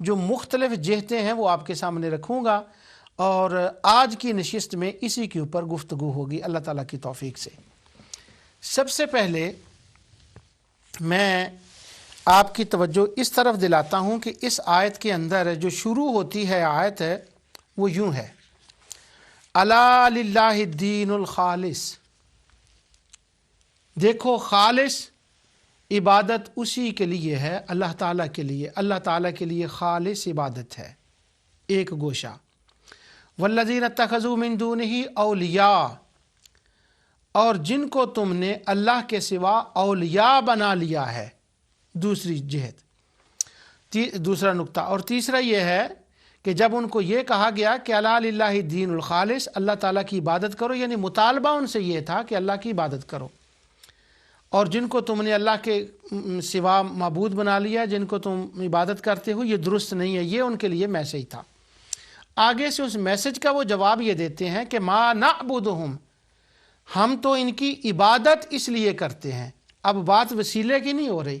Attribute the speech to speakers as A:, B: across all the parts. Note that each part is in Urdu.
A: جو مختلف جہتیں ہیں وہ آپ کے سامنے رکھوں گا، اور آج کی نشست میں اسی کے اوپر گفتگو ہوگی اللہ تعالیٰ کی توفیق سے۔ سب سے پہلے میں آپ کی توجہ اس طرف دلاتا ہوں کہ اس آیت کے اندر جو شروع ہوتی ہے آیت ہے وہ یوں ہے، الا للہ الدین الخالص، دیکھو خالص عبادت اسی کے لیے ہے، اللہ تعالیٰ کے لیے، اللہ تعالیٰ کے لیے خالص عبادت ہے ایک گوشہ۔ والذین اتخذوا من دونہ اولیاء، اور جن کو تم نے اللہ کے سوا اولیاء بنا لیا ہے، دوسری جہت، دوسرا نقطہ۔ اور تیسرا یہ ہے کہ جب ان کو یہ کہا گیا کہ الا للہ الدین الخالص، اللہ تعالیٰ کی عبادت کرو، یعنی مطالبہ ان سے یہ تھا کہ اللہ کی عبادت کرو، اور جن کو تم نے اللہ کے سوا معبود بنا لیا، جن کو تم عبادت کرتے ہو، یہ درست نہیں ہے، یہ ان کے لیے میسج تھا۔ آگے سے اس میسج کا وہ جواب یہ دیتے ہیں کہ ما نعبدہم، ہم تو ان کی عبادت اس لیے کرتے ہیں۔ اب بات وسیلے کی نہیں ہو رہی،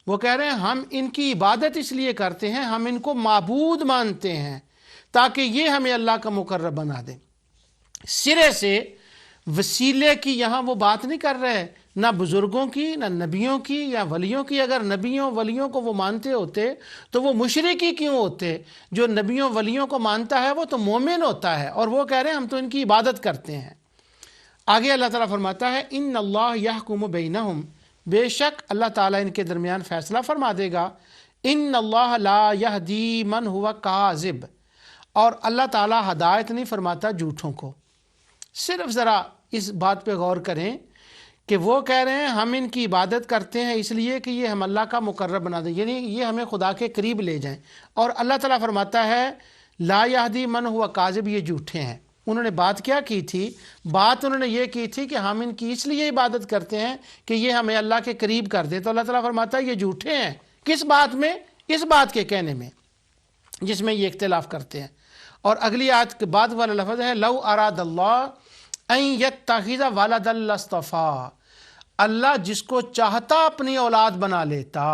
A: وہ کہہ رہے ہیں ہم ان کی عبادت اس لیے کرتے ہیں، ہم ان کو معبود مانتے ہیں تاکہ یہ ہمیں اللہ کا مقرب بنا دیں۔ سرے سے وسیلے کی یہاں وہ بات نہیں کر رہے، نہ بزرگوں کی، نہ نبیوں کی یا ولیوں کی۔ اگر نبیوں ولیوں کو وہ مانتے ہوتے تو وہ مشرک ہی کیوں ہوتے؟ جو نبیوں ولیوں کو مانتا ہے وہ تو مومن ہوتا ہے، اور وہ کہہ رہے ہیں ہم تو ان کی عبادت کرتے ہیں۔ آگے اللہ تعالیٰ فرماتا ہے ان اللہ یحکم بینہم، بے شک اللہ تعالیٰ ان کے درمیان فیصلہ فرما دے گا۔ ان اللہ لا یہدی من ہوا کاذب، اور اللہ تعالیٰ ہدایت نہیں فرماتا جھوٹوں کو۔ صرف ذرا اس بات پہ غور کریں کہ وہ کہہ رہے ہیں ہم ان کی عبادت کرتے ہیں اس لیے کہ یہ ہم اللہ کا مقرب بنا دیں، یعنی یہ ہمیں خدا کے قریب لے جائیں، اور اللہ تعالیٰ فرماتا ہے لا یہدی من ہوا کاذب، یہ جھوٹے ہیں۔ انہوں نے بات کیا کی تھی؟ بات انہوں نے یہ کی تھی کہ ہم ان کی اس لیے عبادت کرتے ہیں کہ یہ ہمیں اللہ کے قریب کر دیں، تو اللہ تعالیٰ فرماتا ہے یہ جھوٹے ہیں۔ کس بات میں؟ اس بات کے کہنے میں جس میں یہ اختلاف کرتے ہیں۔ اور اگلی آیت کے بعد والا لفظ ہے لو اراد اللہ ان یتخذ ولدا لاصطفیٰ، اللہ جس کو چاہتا اپنی اولاد بنا لیتا۔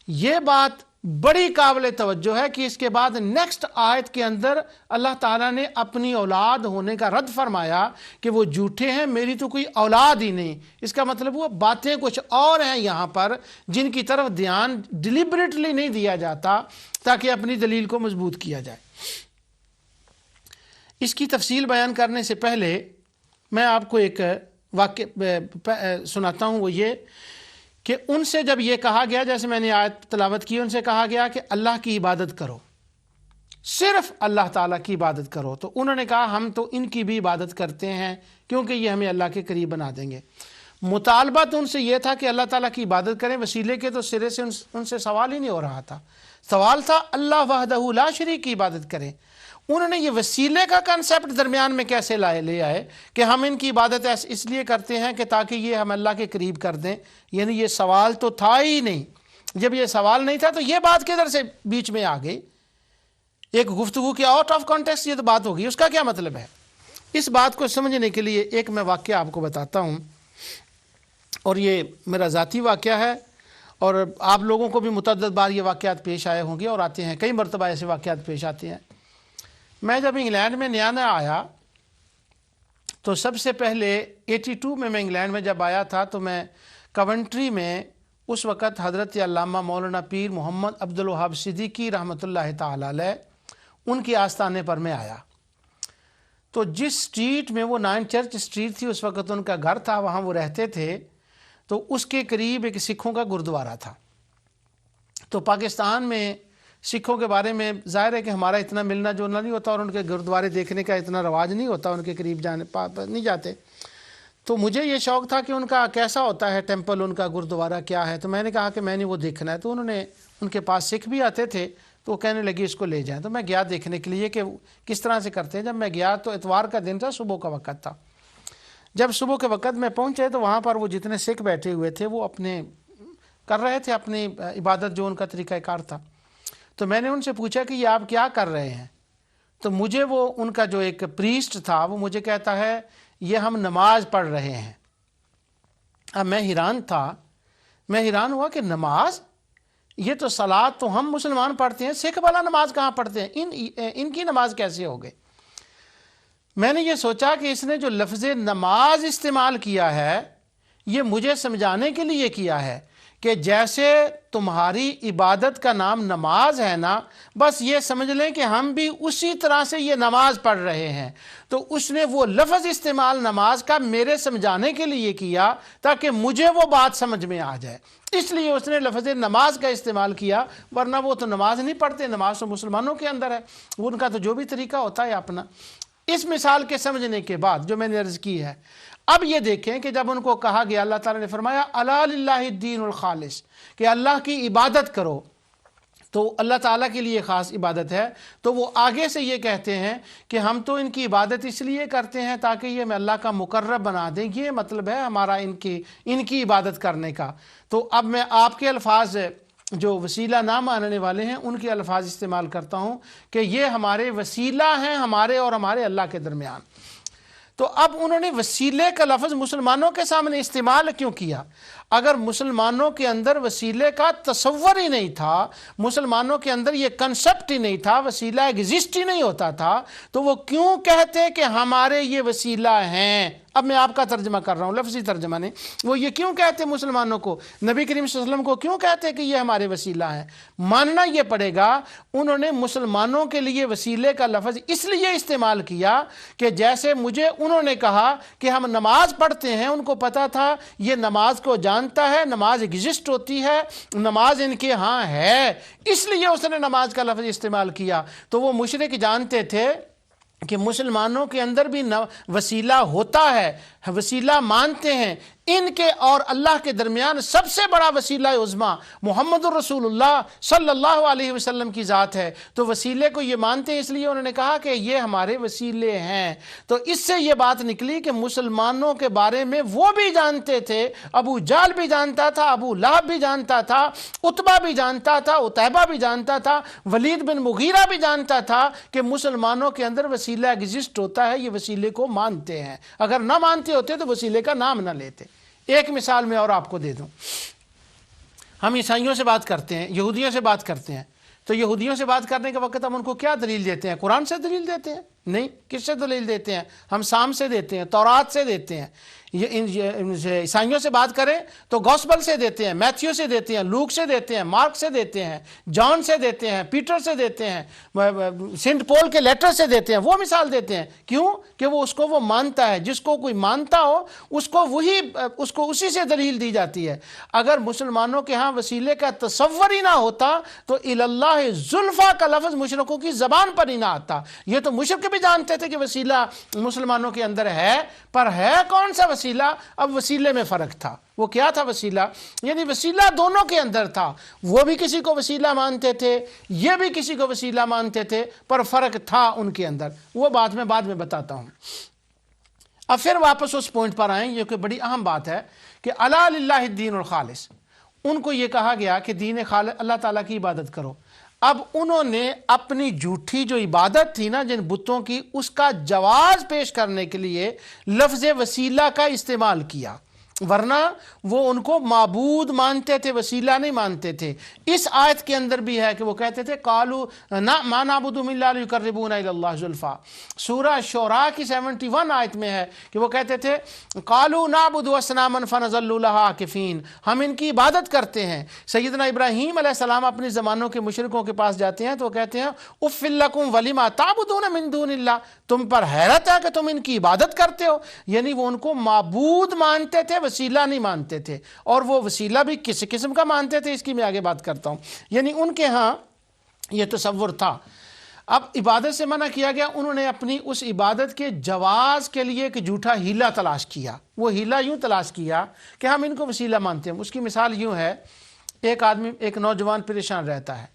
A: یہ بات بڑی قابل توجہ ہے کہ اس کے بعد نیکسٹ آیت کے اندر اللہ تعالیٰ نے اپنی اولاد ہونے کا رد فرمایا کہ وہ جھوٹے ہیں، میری تو کوئی اولاد ہی نہیں۔ اس کا مطلب وہ باتیں کچھ اور ہیں یہاں پر جن کی طرف دھیان ڈیلیبریٹلی نہیں دیا جاتا تاکہ اپنی دلیل کو مضبوط کیا جائے۔ اس کی تفصیل بیان کرنے سے پہلے میں آپ کو ایک واقعہ سناتا ہوں، وہ یہ کہ ان سے جب یہ کہا گیا، جیسے میں نے آیت تلاوت کی، ان سے کہا گیا کہ اللہ کی عبادت کرو، صرف اللہ تعالیٰ کی عبادت کرو، تو انہوں نے کہا ہم تو ان کی بھی عبادت کرتے ہیں کیونکہ یہ ہمیں اللہ کے قریب بنا دیں گے۔ مطالبہ تو ان سے یہ تھا کہ اللہ تعالیٰ کی عبادت کریں، وسیلے کے تو سرے سے ان سے سوال ہی نہیں ہو رہا تھا۔ سوال تھا اللہ وحدہ لا شریک کی عبادت کریں۔ انہوں نے یہ وسیلے کا کنسیپٹ درمیان میں کیسے لے آئے کہ ہم ان کی عبادت اس لیے کرتے ہیں کہ تاکہ یہ ہم اللہ کے قریب کر دیں، یعنی یہ سوال تو تھا ہی نہیں۔ جب یہ سوال نہیں تھا تو یہ بات کدھر سے بیچ میں آ گئی؟ ایک گفتگو کی آؤٹ آف کانٹیکسٹ یہ تو بات ہوگی، اس کا کیا مطلب ہے؟ اس بات کو سمجھنے کے لیے ایک میں واقعہ آپ کو بتاتا ہوں، اور یہ میرا ذاتی واقعہ ہے، اور آپ لوگوں کو بھی متعدد بار یہ واقعات پیش آئے ہوں گے اور آتے ہیں، کئی مرتبہ ایسے واقعات پیش آتے ہیں۔ میں جب انگلینڈ میں نیا آیا تو سب سے پہلے 82 میں انگلینڈ میں جب آیا تھا تو میں کونٹری میں اس وقت حضرت علامہ مولانا پیر محمد عبدالوہاب صدیقی رحمۃ اللہ تعالی علیہ ان کی آستانے پر میں آیا۔ تو جس اسٹریٹ میں وہ 9 چرچ اسٹریٹ تھی، اس وقت ان کا گھر تھا، وہاں وہ رہتے تھے، تو اس کے قریب ایک سکھوں کا گردوارہ تھا۔ تو پاکستان میں سکھوں کے بارے میں ظاہر ہے کہ ہمارا اتنا ملنا جلنا نہیں ہوتا، اور ان کے گردوارے دیکھنے کا اتنا رواج نہیں ہوتا، ان کے قریب نہیں جاتے۔ تو مجھے یہ شوق تھا کہ ان کا کیسا ہوتا ہے ٹیمپل، ان کا گردوارہ کیا ہے، تو میں نے کہا کہ میں نے وہ دیکھنا ہے۔ تو انہوں نے، ان کے پاس سکھ بھی آتے تھے، تو وہ کہنے لگی اس کو لے جائیں۔ تو میں گیا دیکھنے کے لیے کہ کس طرح سے کرتے ہیں۔ جب میں گیا تو اتوار کا دن تھا، صبح کا وقت تھا۔ جب صبح کے وقت میں پہنچے تو وہاں پر وہ جتنے سکھ بیٹھے ہوئے تھے وہ اپنے کر رہے تھے اپنی عبادت، جو ان کا طریقہ کار تھا۔ تو میں نے ان سے پوچھا کہ یہ آپ کیا کر رہے ہیں؟ تو مجھے وہ ان کا جو ایک پریسٹ تھا وہ مجھے کہتا ہے یہ ہم نماز پڑھ رہے ہیں۔ اب میں حیران تھا، میں حیران ہوا کہ نماز یہ تو صلات تو ہم مسلمان پڑھتے ہیں، سکھ والا نماز کہاں پڑھتے ہیں؟ ان کی نماز کیسے ہو گئی؟ میں نے یہ سوچا کہ اس نے جو لفظ نماز استعمال کیا ہے یہ مجھے سمجھانے کے لیے کیا ہے کہ جیسے تمہاری عبادت کا نام نماز ہے نا، بس یہ سمجھ لیں کہ ہم بھی اسی طرح سے یہ نماز پڑھ رہے ہیں۔ تو اس نے وہ لفظ استعمال نماز کا میرے سمجھانے کے لیے کیا تاکہ مجھے وہ بات سمجھ میں آ جائے، اس لیے اس نے لفظ نماز کا استعمال کیا، ورنہ وہ تو نماز نہیں پڑھتے، نماز تو مسلمانوں کے اندر ہے، ان کا تو جو بھی طریقہ ہوتا ہے اپنا۔ اس مثال کے سمجھنے کے بعد جو میں نے عرض کی ہے، اب یہ دیکھیں کہ جب ان کو کہا گیا، اللہ تعالیٰ نے فرمایا الا للہ الدین الخالص، کہ اللہ کی عبادت کرو، تو اللہ تعالیٰ کے لیے خاص عبادت ہے، تو وہ آگے سے یہ کہتے ہیں کہ ہم تو ان کی عبادت اس لیے کرتے ہیں تاکہ یہ ہمیں اللہ کا مقرب بنا دیں، یہ مطلب ہے ہمارا ان کی عبادت کرنے کا۔ تو اب میں آپ کے الفاظ جو وسیلہ نہ ماننے والے ہیں ان کے الفاظ استعمال کرتا ہوں کہ یہ ہمارے وسیلہ ہیں، ہمارے اور ہمارے اللہ کے درمیان۔ تو اب انہوں نے وسیلے کا لفظ مسلمانوں کے سامنے استعمال کیوں کیا؟ اگر مسلمانوں کے اندر وسیلے کا تصور ہی نہیں تھا، مسلمانوں کے اندر یہ کنسپٹ ہی نہیں تھا، وسیلہ ایگزسٹ ہی نہیں ہوتا تھا، تو وہ کیوں کہتے کہ ہمارے یہ وسیلہ ہیں؟ اب میں آپ کا ترجمہ کر رہا ہوں، لفظی ترجمہ نہیں، وہ یہ کیوں کہتے مسلمانوں کو، نبی کریم صلی اللہ علیہ وسلم کو کیوں کہتے کہ یہ ہمارے وسیلہ ہیں؟ ماننا یہ پڑے گا انہوں نے مسلمانوں کے لیے وسیلے کا لفظ اس لیے استعمال کیا کہ جیسے مجھے انہوں نے کہا کہ ہم نماز پڑھتے ہیں، ان کو پتا تھا یہ نماز کو جانتا ہے، نماز ایگزسٹ ہوتی ہے، نماز ان کے ہاں ہے، اس لیے اس نے نماز کا لفظ استعمال کیا۔ تو وہ مشرک جانتے تھے کہ مسلمانوں کے اندر بھی وسیلہ ہوتا ہے، وسیلہ مانتے ہیں، ان کے اور اللہ کے درمیان سب سے بڑا وسیلہ عظمیٰ محمد الرسول اللہ صلی اللہ علیہ وسلم کی ذات ہے، تو وسیلے کو یہ مانتے ہیں، اس لیے انہوں نے کہا کہ یہ ہمارے وسیلے ہیں۔ تو اس سے یہ بات نکلی کہ مسلمانوں کے بارے میں وہ بھی جانتے تھے، ابو جہل بھی جانتا تھا، ابو لہب بھی جانتا تھا، عتبہ بھی جانتا تھا، عتیبہ بھی جانتا تھا، ولید بن مغیرہ بھی جانتا تھا کہ مسلمانوں کے اندر وسیلہ ایگزسٹ ہوتا ہے، یہ وسیلے کو مانتے ہیں، اگر نہ مانتے ہوتے تو وسیلے کا نام نہ لیتے۔ ایک مثال میں اور آپ کو دے دوں، ہم عیسائیوں سے بات کرتے ہیں، یہودیوں سے بات کرتے ہیں، تو یہودیوں سے بات کرنے کے وقت ہم ان کو کیا دلیل دیتے ہیں؟ قرآن سے دلیل دیتے ہیں؟ نہیں، کس سے دلیل دیتے ہیں؟ ہم سام سے دیتے ہیں، تورات سے دیتے ہیں۔ عیسائیوں سے بات کریں تو گوسپل سے دیتے ہیں، میتھیو سے دیتے ہیں، لوک سے دیتے ہیں، مارک سے دیتے ہیں، جان سے دیتے ہیں، پیٹر سے دیتے ہیں، سینٹ پول کے لیٹر سے دیتے ہیں، وہ مثال دیتے ہیں۔ کیوں؟ کہ وہ اس کو وہ مانتا ہے، جس کو کوئی مانتا ہو اس کو اسی سے دلیل دی جاتی ہے۔ اگر مسلمانوں کے ہاں وسیلے کا تصور ہی نہ ہوتا تو اللہ زلفا کا لفظ مشرکوں کی زبان پر ہی نہ آتا۔ یہ تو مشرک بھی جانتے تھے کہ وسیلہ مسلمانوں کے اندر ہے، پر ہے کون سا وسیلہ؟ اب وسیلے میں فرق تھا۔ وہ کیا تھا وسیلہ؟ یعنی وسیلہ دونوں کے اندر تھا، وہ بھی کسی کو وسیلہ مانتے تھے، یہ بھی کسی کو وسیلہ مانتے تھے، پر فرق تھا ان کے اندر، وہ بات میں بعد میں بتاتا ہوں۔ اب پھر واپس اس پوائنٹ پر آئیں، یہ کہ بڑی اہم بات ہے کہ الا للہ الدین الخالص، ان کو یہ کہا گیا کہ دین خالص اللہ تعالیٰ کی عبادت کرو۔ اب انہوں نے اپنی جھوٹی جو عبادت تھی نا جن بتوں کی، اس کا جواز پیش کرنے کے لیے لفظ وسیلہ کا استعمال کیا، ورنہ وہ ان کو معبود مانتے تھے، وسیلہ نہیں مانتے تھے۔ اس آیت کے اندر بھی ہے کہ وہ کہتے تھے قالوا ما نعبدهم الا ليقربونا الى الله زلفا، سورہ شعراء کی 71 آیت میں ہے کہ وہ کہتے تھے قالوا نعبد اصناما فنظل لها عاکفین، ہم ان کی عبادت کرتے ہیں۔ سیدنا ابراہیم علیہ السلام اپنے زمانوں کے مشرکوں کے پاس جاتے ہیں تو وہ کہتے ہیں اف لکم ولما تعبدون من دون اللہ، تم پر حیرت ہے کہ تم ان کی عبادت کرتے ہو، یعنی وہ ان کو معبود مانتے تھے، وسیلہ نہیں مانتے تھے، اور وہ وسیلہ بھی کس قسم کا مانتے تھے اس کی میں آگے بات کرتا ہوں۔ یعنی ان کے ہاں یہ تصور تھا۔ اب عبادت سے منع کیا گیا، انہوں نے اپنی اس عبادت کے جواز کے لیے ایک جھوٹا ہیلہ تلاش کیا۔ وہ ہیلہ یوں تلاش کیا کہ ہم ان کو وسیلہ مانتے ہیں۔ اس کی مثال یوں ہے، ایک نوجوان پریشان رہتا ہے،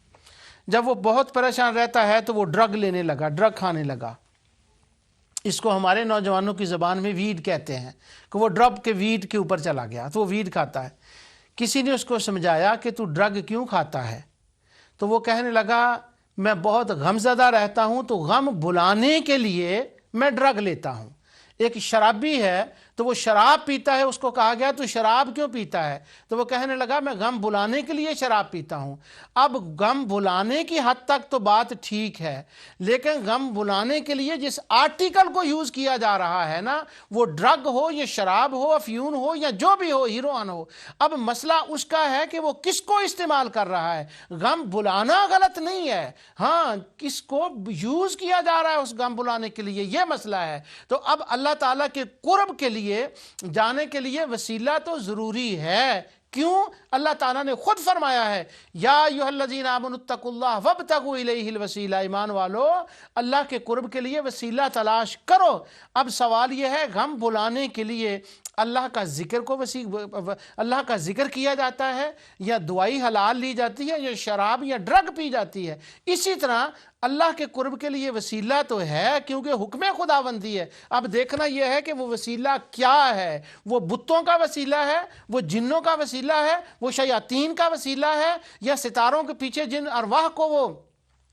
A: جب وہ بہت پریشان رہتا ہے تو وہ ڈرگ لینے لگا، ڈرگ کھانے لگا۔ اس کو ہمارے نوجوانوں کی زبان میں ویڈ کہتے ہیں، کہ وہ ڈرگ کے ویڈ کے اوپر چلا گیا تو وہ ویڈ کھاتا ہے۔ کسی نے اس کو سمجھایا کہ تو ڈرگ کیوں کھاتا ہے؟ تو وہ کہنے لگا میں بہت غم زدہ رہتا ہوں تو غم بھلانے کے لیے میں ڈرگ لیتا ہوں۔ ایک شرابی ہے تو وہ شراب پیتا ہے، اس کو کہا گیا تو شراب کیوں پیتا ہے؟ تو وہ کہنے لگا میں غم بھلانے کے لیے شراب پیتا ہوں۔ اب غم بھلانے کی حد تک تو بات ٹھیک ہے، لیکن غم بھلانے کے لیے جس آرٹیکل کو یوز کیا جا رہا ہے نا، وہ ڈرگ ہو یا شراب ہو، افیون ہو یا جو بھی ہو، ہیروئن ہو، اب مسئلہ اس کا ہے کہ وہ کس کو استعمال کر رہا ہے۔ غم بھلانا غلط نہیں ہے، ہاں کس کو یوز کیا جا رہا ہے اس غم بھلانے کے لیے، یہ مسئلہ ہے۔ تو اب اللہ تعالیٰ کے قرب کے لیے جانے کے لیے وسیلہ تو ضروری ہے۔ کیوں؟ اللہ تعالیٰ نے خود فرمایا ہے یا ایھا الذین آمنوا اتقوا اللہ وابتغوا الیہ الوسیلہ، ایمان والو اللہ کے قرب کے لیے وسیلہ تلاش کرو۔ اب سوال یہ ہے غم بھلانے کے لیے اللہ کا ذکر کیا جاتا ہے یا دوائی حلال لی جاتی ہے یا شراب یا ڈرگ پی جاتی ہے؟ اسی طرح اللہ کے قرب کے لیے وسیلہ تو ہے کیونکہ حکم خداوندی ہے۔ اب دیکھنا یہ ہے کہ وہ وسیلہ کیا ہے، وہ بتوں کا وسیلہ ہے، وہ جنوں کا وسیلہ ہے، وہ شیاطین کا وسیلہ ہے، یا ستاروں کے پیچھے جن ارواح کو وہ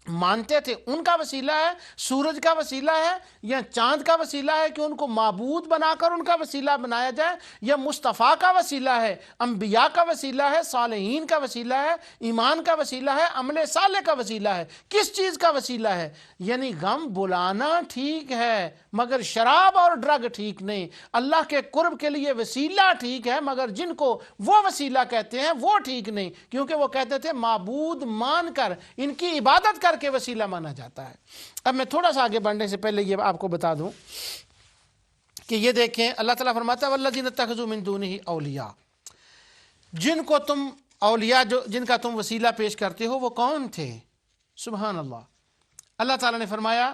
A: مانتے تھے ان کا وسیلہ ہے، سورج کا وسیلہ ہے، یا چاند کا وسیلہ ہے کہ ان کو معبود بنا کر ان کا وسیلہ بنایا جائے، یا مصطفیٰ کا وسیلہ ہے، انبیاء کا وسیلہ ہے، صالحین کا وسیلہ ہے، ایمان کا وسیلہ ہے، عمل صالح کا وسیلہ ہے، کس چیز کا وسیلہ ہے؟ یعنی غم بلانا ٹھیک ہے مگر شراب اور ڈرگ ٹھیک نہیں۔ اللہ کے قرب کے لیے وسیلہ ٹھیک ہے مگر جن کو وہ وسیلہ کہتے ہیں وہ ٹھیک نہیں، کیونکہ وہ کہتے تھے معبود مان کر ان کی عبادت کر کے وسیلہ مانا جاتا ہے۔ اب میں تھوڑا سا آگے بڑھنے سے پہلے یہ آپ کو بتا دوں کہ یہ دیکھیں اللہ تعالیٰ فرماتا ہے والذین اتخذوا من دونہ اولیاء، جن کو تم اولیاء جن کا تم وسیلہ پیش کرتے ہو وہ کون تھے؟ سبحان اللہ۔ اللہ تعالیٰ نے فرمایا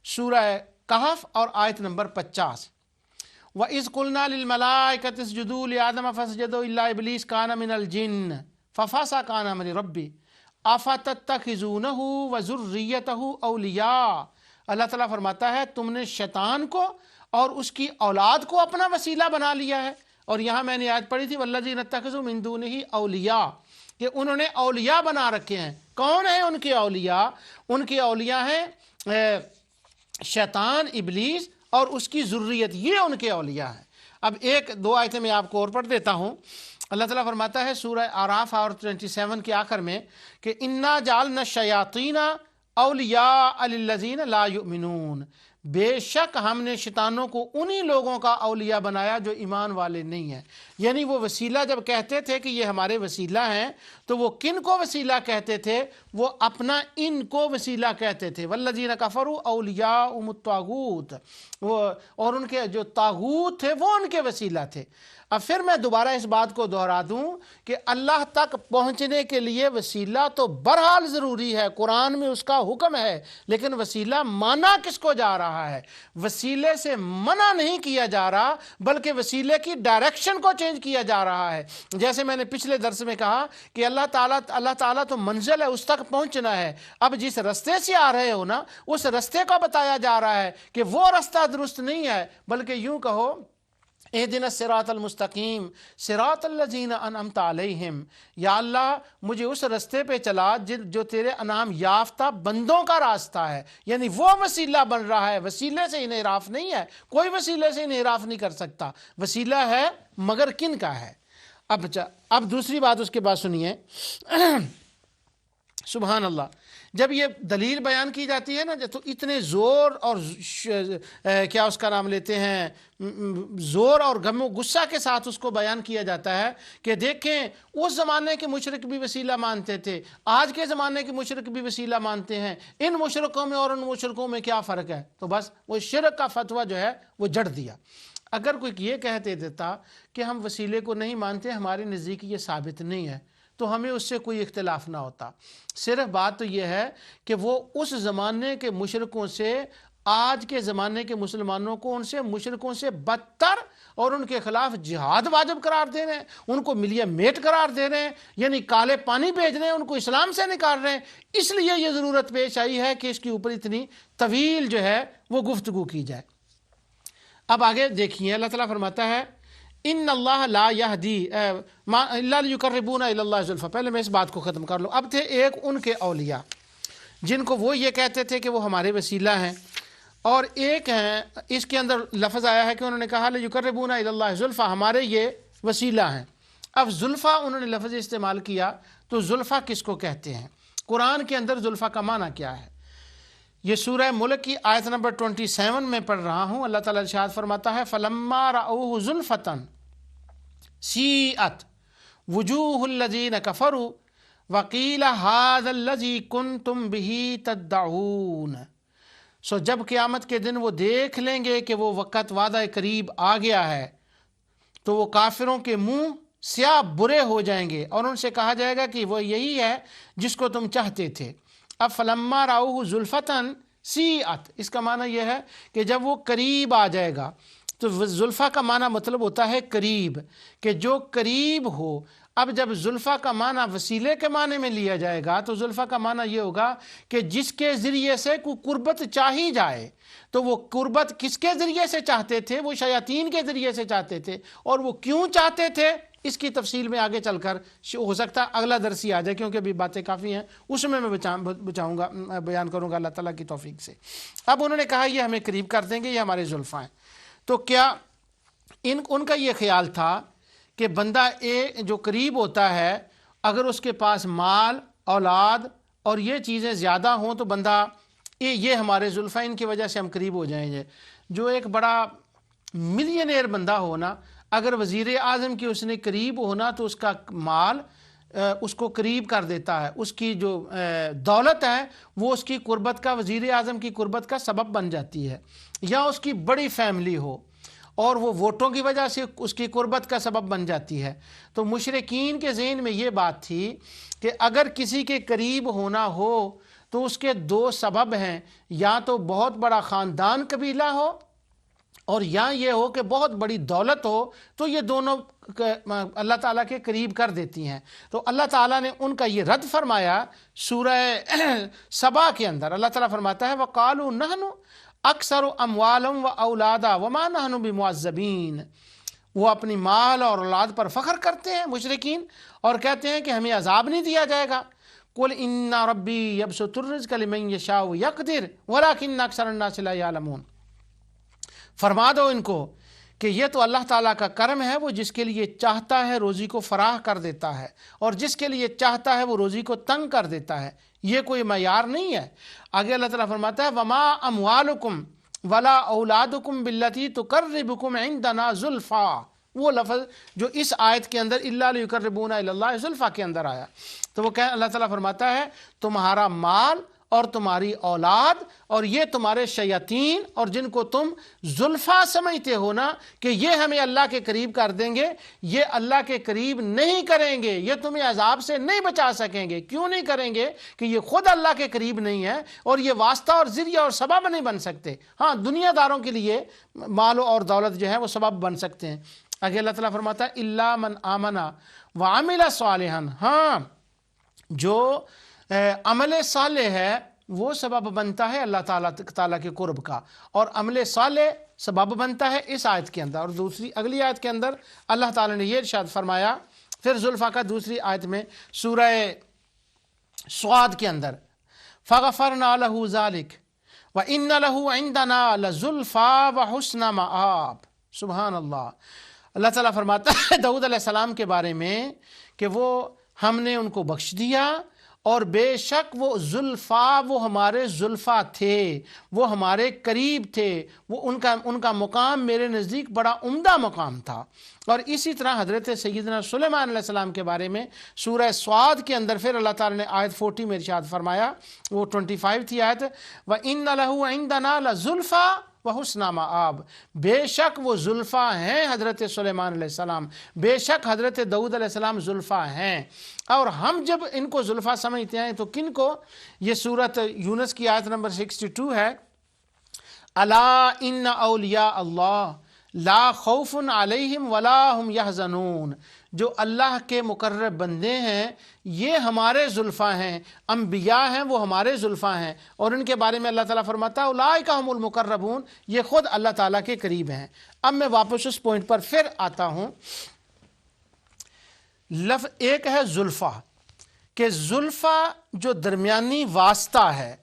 A: سورہ کہف اور آیت نمبر 50، وَإِذْ قُلْنَا لِلْمَلَائِكَةِ اسْجُدُوا لِآدَمَ فَسَجَدُوا إِلَّا إِبْلِيسَ كَانَ مِنَ الْجِنِّ فَفَسَقَ عَنْ أَمْرِ رَبِّهِ أَفَتَتَّخِذُونَهُ وَذُرِّيَّتَهُ أَوْلِيَاءَ۔ اللہ تعالیٰ فرماتا ہے تم نے شیطان کو اور اس کی اولاد کو اپنا وسیلہ بنا لیا ہے۔ اور یہاں میں نے آیت پڑھی تھی وَالَّذِينَ اتَّخَذُوا مِن دُونِهِ أَوْلِيَاءَ، کہ انہوں نے اولیاء بنا رکھے ہیں۔ کون ہیں ان کے اولیاء؟ ان کے اولیاء ہیں شیطان، ابلیس اور اس کی ذریت، یہ ان کے اولیاء ہیں۔ اب ایک دو آیتیں میں آپ کو اور پڑھ دیتا ہوں۔ اللہ تعالیٰ فرماتا ہے سورہ اعراف اور 27 کے آخر میں کہ انا جعلنا الشیاطین اولیاء للذین لا یؤمنون، بے شک ہم نے شیطانوں کو انہی لوگوں کا اولیاء بنایا جو ایمان والے نہیں ہیں۔ یعنی وہ وسیلہ جب کہتے تھے کہ یہ ہمارے وسیلہ ہیں تو وہ کن کو وسیلہ کہتے تھے؟ وہ اپنا ان کو وسیلہ کہتے تھے۔ والذین کفروا اولیاءہم الطاغوت، اور ان کے جو طاغوت تھے وہ ان کے وسیلہ تھے۔ اب پھر میں دوبارہ اس بات کو دہرا دوں کہ اللہ تک پہنچنے کے لیے وسیلہ تو بہرحال ضروری ہے، قرآن میں اس کا حکم ہے، لیکن وسیلہ مانا کس کو جا رہا ہے؟ وسیلے سے منع نہیں کیا جا رہا بلکہ وسیلے کی ڈائریکشن کو چینج کیا جا رہا ہے۔ جیسے میں نے پچھلے درس میں کہا کہ اللہ تعالیٰ تو منزل ہے، اس تک پہنچنا ہے۔ اب جس رستے سے آ رہے ہو نا، اس رستے کو بتایا جا رہا ہے کہ وہ رستہ درست نہیں ہے، بلکہ یوں کہو اہدنا الصراط المستقیم صراط الذین انعمت علیہم، یا اللہ مجھے اس رستے پہ چلا جو تیرے انعام یافتہ بندوں کا راستہ ہے۔ یعنی وہ وسیلہ بن رہا ہے، وسیلے سے انحراف نہیں ہے، کوئی وسیلے سے انحراف نہیں کر سکتا۔ وسیلہ ہے مگر کن کا ہے؟ اب دوسری بات اس کے بعد سنیے سبحان اللہ، جب یہ دلیل بیان کی جاتی ہے نا تو اتنے زور اور کیا اس کا نام لیتے ہیں، زور اور غم و غصہ کے ساتھ اس کو بیان کیا جاتا ہے کہ دیکھیں اس زمانے کے مشرک بھی وسیلہ مانتے تھے، آج کے زمانے کے مشرک بھی وسیلہ مانتے ہیں، ان مشرکوں میں اور ان مشرکوں میں کیا فرق ہے؟ تو بس وہ شرک کا فتویٰ جو ہے وہ جڑ دیا۔ اگر کوئی یہ کہتے دیتا کہ ہم وسیلے کو نہیں مانتے، ہمارے نزدیک یہ ثابت نہیں ہے، تو ہمیں اس سے کوئی اختلاف نہ ہوتا۔ صرف بات تو یہ ہے کہ وہ اس زمانے کے مشرکوں سے آج کے زمانے کے مسلمانوں کو ان سے مشرکوں سے بدتر اور ان کے خلاف جہاد واجب قرار دے رہے ہیں، ان کو ملیہ میٹ قرار دے رہے ہیں، یعنی کالے پانی بھیج رہے ہیں، ان کو اسلام سے نکال رہے ہیں۔ اس لیے یہ ضرورت پیش آئی ہے کہ اس کے اوپر اتنی طویل جو ہے وہ گفتگو کی جائے۔ اب آگے دیکھیے اللہ تعالیٰ فرماتا ہے ان اللہ لا یہدی الا لیقربونا الی اللہ زلفیٰ۔ پہلے میں اس بات کو ختم کر لوں۔ اب تھے ایک ان کے اولیاء جن کو وہ یہ کہتے تھے کہ وہ ہمارے وسیلہ ہیں، اور ایک ہیں اس کے اندر لفظ آیا ہے کہ انہوں نے کہا لیقربونا الی اللہ زلفیٰ، ہمارے یہ وسیلہ ہیں۔ اب زلفیٰ انہوں نے لفظ استعمال کیا، تو زلفیٰ کس کو کہتے ہیں؟ قرآن کے اندر زلفیٰ کا معنی کیا ہے؟ یہ سورہ ملک کی آیت نمبر 27 میں پڑھ رہا ہوں۔ اللہ تعالیٰ ارشاد فرماتا ہے فَلَمَّا رَأَوْهُ زُلْفَةً سِیئَتْ وُجُوهُ الَّذِینَ كَفَرُوا وَقِیلَ هَٰذَا الَّذِی کُنْتُمْ بِهِ تَدَّعُونَ۔ سو جب قیامت کے دن وہ دیکھ لیں گے کہ وہ وقت وعدہ قریب آ گیا ہے، تو وہ کافروں کے منہ سیاہ برے ہو جائیں گے اور ان سے کہا جائے گا کہ وہ یہی ہے جس کو تم چاہتے تھے۔ اب فلما راؤہ زلفتن سیئت، اس کا معنی یہ ہے کہ جب وہ قریب آ جائے گا، تو زلفہ کا معنی مطلب ہوتا ہے قریب، کہ جو قریب ہو۔ اب جب زلفہ کا معنی وسیلے کے معنی میں لیا جائے گا تو زلفہ کا معنی یہ ہوگا کہ جس کے ذریعے سے کوئی قربت چاہی جائے، تو وہ قربت کس کے ذریعے سے چاہتے تھے؟ وہ شیاطین کے ذریعے سے چاہتے تھے۔ اور وہ کیوں چاہتے تھے اس کی تفصیل میں آگے چل کر ہو سکتا ہے اگلا درس ہی آ جائے، کیونکہ ابھی باتیں کافی ہیں، اس میں بچاؤں گا، بیان کروں گا اللہ تعالیٰ کی توفیق سے۔ اب انہوں نے کہا یہ ہمیں قریب کر دیں گے، یہ ہمارے زلفاں ہیں۔ تو کیا ان کا یہ خیال تھا کہ بندہ جو قریب ہوتا ہے، اگر اس کے پاس مال، اولاد اور یہ چیزیں زیادہ ہوں تو بندہ یہ ہمارے زلفاں، ان کی وجہ سے ہم قریب ہو جائیں گے۔ جو ایک بڑا ملینئر بندہ ہونا، اگر وزیر اعظم کی اس نے قریب ہونا تو اس کا مال اس کو قریب کر دیتا ہے، اس کی جو دولت ہے وہ اس کی قربت کا، وزیر اعظم کی قربت کا سبب بن جاتی ہے۔ یا اس کی بڑی فیملی ہو اور وہ ووٹوں کی وجہ سے اس کی قربت کا سبب بن جاتی ہے۔ تو مشرکین کے ذہن میں یہ بات تھی کہ اگر کسی کے قریب ہونا ہو تو اس کے دو سبب ہیں، یا تو بہت بڑا خاندان قبیلہ ہو، اور یا یہ ہو کہ بہت بڑی دولت ہو، تو یہ دونوں اللہ تعالیٰ کے قریب کر دیتی ہیں۔ تو اللہ تعالیٰ نے ان کا یہ رد فرمایا سورہ سبا کے اندر۔ اللہ تعالیٰ فرماتا ہے وَقَالُوا نَحْنُ أَكْثَرُ أَمْوَالًا وَأَوْلَادًا وَمَا نَحْنُ بِمُعَذَّبِينَ۔ وہ اپنی مال اور اولاد پر فخر کرتے ہیں مشرکین، اور کہتے ہیں کہ ہمیں عذاب نہیں دیا جائے گا۔ قُلْ إِنَّ رَبِّي يَبْسُطُ الرِّزْقَ لِمَن يَشَاءُ وَيَقْدِرُ وَلَٰكِنَّ أَكْثَرَ النَّاسِ لَا يَعْلَمُونَ۔ فرما دو ان کو کہ یہ تو اللہ تعالیٰ کا کرم ہے، وہ جس کے لیے چاہتا ہے روزی کو فراہ کر دیتا ہے، اور جس کے لیے چاہتا ہے وہ روزی کو تنگ کر دیتا ہے۔ یہ کوئی معیار نہیں ہے۔ آگے اللہ تعالیٰ فرماتا ہے وَمَا أَمْوَالُكُمْ وَلَا أَوْلَادُكُمْ بِالَّتِي تُقَرِّبُكُمْ عِنْدَنَا زُلْفَىٰ، وہ لفظ جو اس آیت کے اندر إِلَّا لِيُقَرِّبُونَ إِلَى اللَّهِ زُلْفَىٰ کے اندر آیا، تو وہ اللہ تعالیٰ فرماتا ہے تمہارا مال اور تمہاری اولاد اور یہ تمہارے شیاطین اور جن کو تم زلفیٰ سمجھتے ہو نا کہ یہ ہمیں اللہ کے قریب کر دیں گے، یہ اللہ کے قریب نہیں کریں گے، یہ تمہیں عذاب سے نہیں بچا سکیں گے۔ کیوں نہیں کریں گے؟ کہ یہ خود اللہ کے قریب نہیں ہے اور یہ واسطہ اور ذریعہ اور سبب نہیں بن سکتے۔ ہاں دنیا داروں کے لیے مال اور دولت جو ہے وہ سبب بن سکتے ہیں۔ آگے اللہ تعالیٰ فرماتا ہے اِلَّا مَنْ آمَنَ وَعَمِلَ صَالِحًا، ہاں جو عمل صالح ہے وہ سبب بنتا ہے اللہ تعالیٰ کے قرب کا، اور عمل صالح سبب بنتا ہے اس آیت کے اندر۔ اور دوسری اگلی آیت کے اندر اللہ تعالیٰ نے یہ ارشاد فرمایا پھر زلفیٰ کا دوسری آیت میں سورہ صاد کے اندر فَغَفَرْنَا لَهُ ذَلِكَ وَإِنَّ لَهُ عِنْدَنَا لَزُلْفَىٰ وَحُسْنَ مَآبٍ۔ سبحان اللہ۔ اللہ تعالیٰ فرماتا ہے داؤد علیہ السلام کے بارے میں کہ وہ ہم نے ان کو بخش دیا، اور بے شک وہ زلفیٰ، وہ ہمارے زلفیٰ تھے، وہ ہمارے قریب تھے، وہ ان کا مقام میرے نزدیک بڑا عمدہ مقام تھا۔ اور اسی طرح حضرت سیدنا سلیمان علیہ السلام کے بارے میں سورہ صاد کے اندر پھر اللہ تعالیٰ نے آیت 40 میں ارشاد فرمایا، وہ 25 تھی آیت، وَإِنَّ لَهُ عِنْدَنَا لَزُلْفَىٰ وَحُسْنَ مَآبٍ، بے شک وہ زلفیٰ ہیں حضرت سلیمان علیہ السلام، بے شک حضرت داؤد علیہ السلام زلفیٰ ہیں۔ اور ہم جب ان کو زلفیٰ سمجھتے ہیں تو کن کو؟ یہ سورۃ یونس کی آیت نمبر 62 ہے، الا ان اولیاء اللہ لا خوف علیہم ولا هم يحزنون، جو اللہ کے مقرب بندے ہیں یہ ہمارے زلفیٰ ہیں، انبیاء ہیں وہ ہمارے زلفیٰ ہیں، اور ان کے بارے میں اللہ تعالیٰ فرماتا ہے اولئک هم المقربون، یہ خود اللہ تعالیٰ کے قریب ہیں۔ اب میں واپس اس پوائنٹ پر پھر آتا ہوں۔ ایک ہے زلفیٰ، کہ زلفیٰ جو درمیانی واسطہ ہے،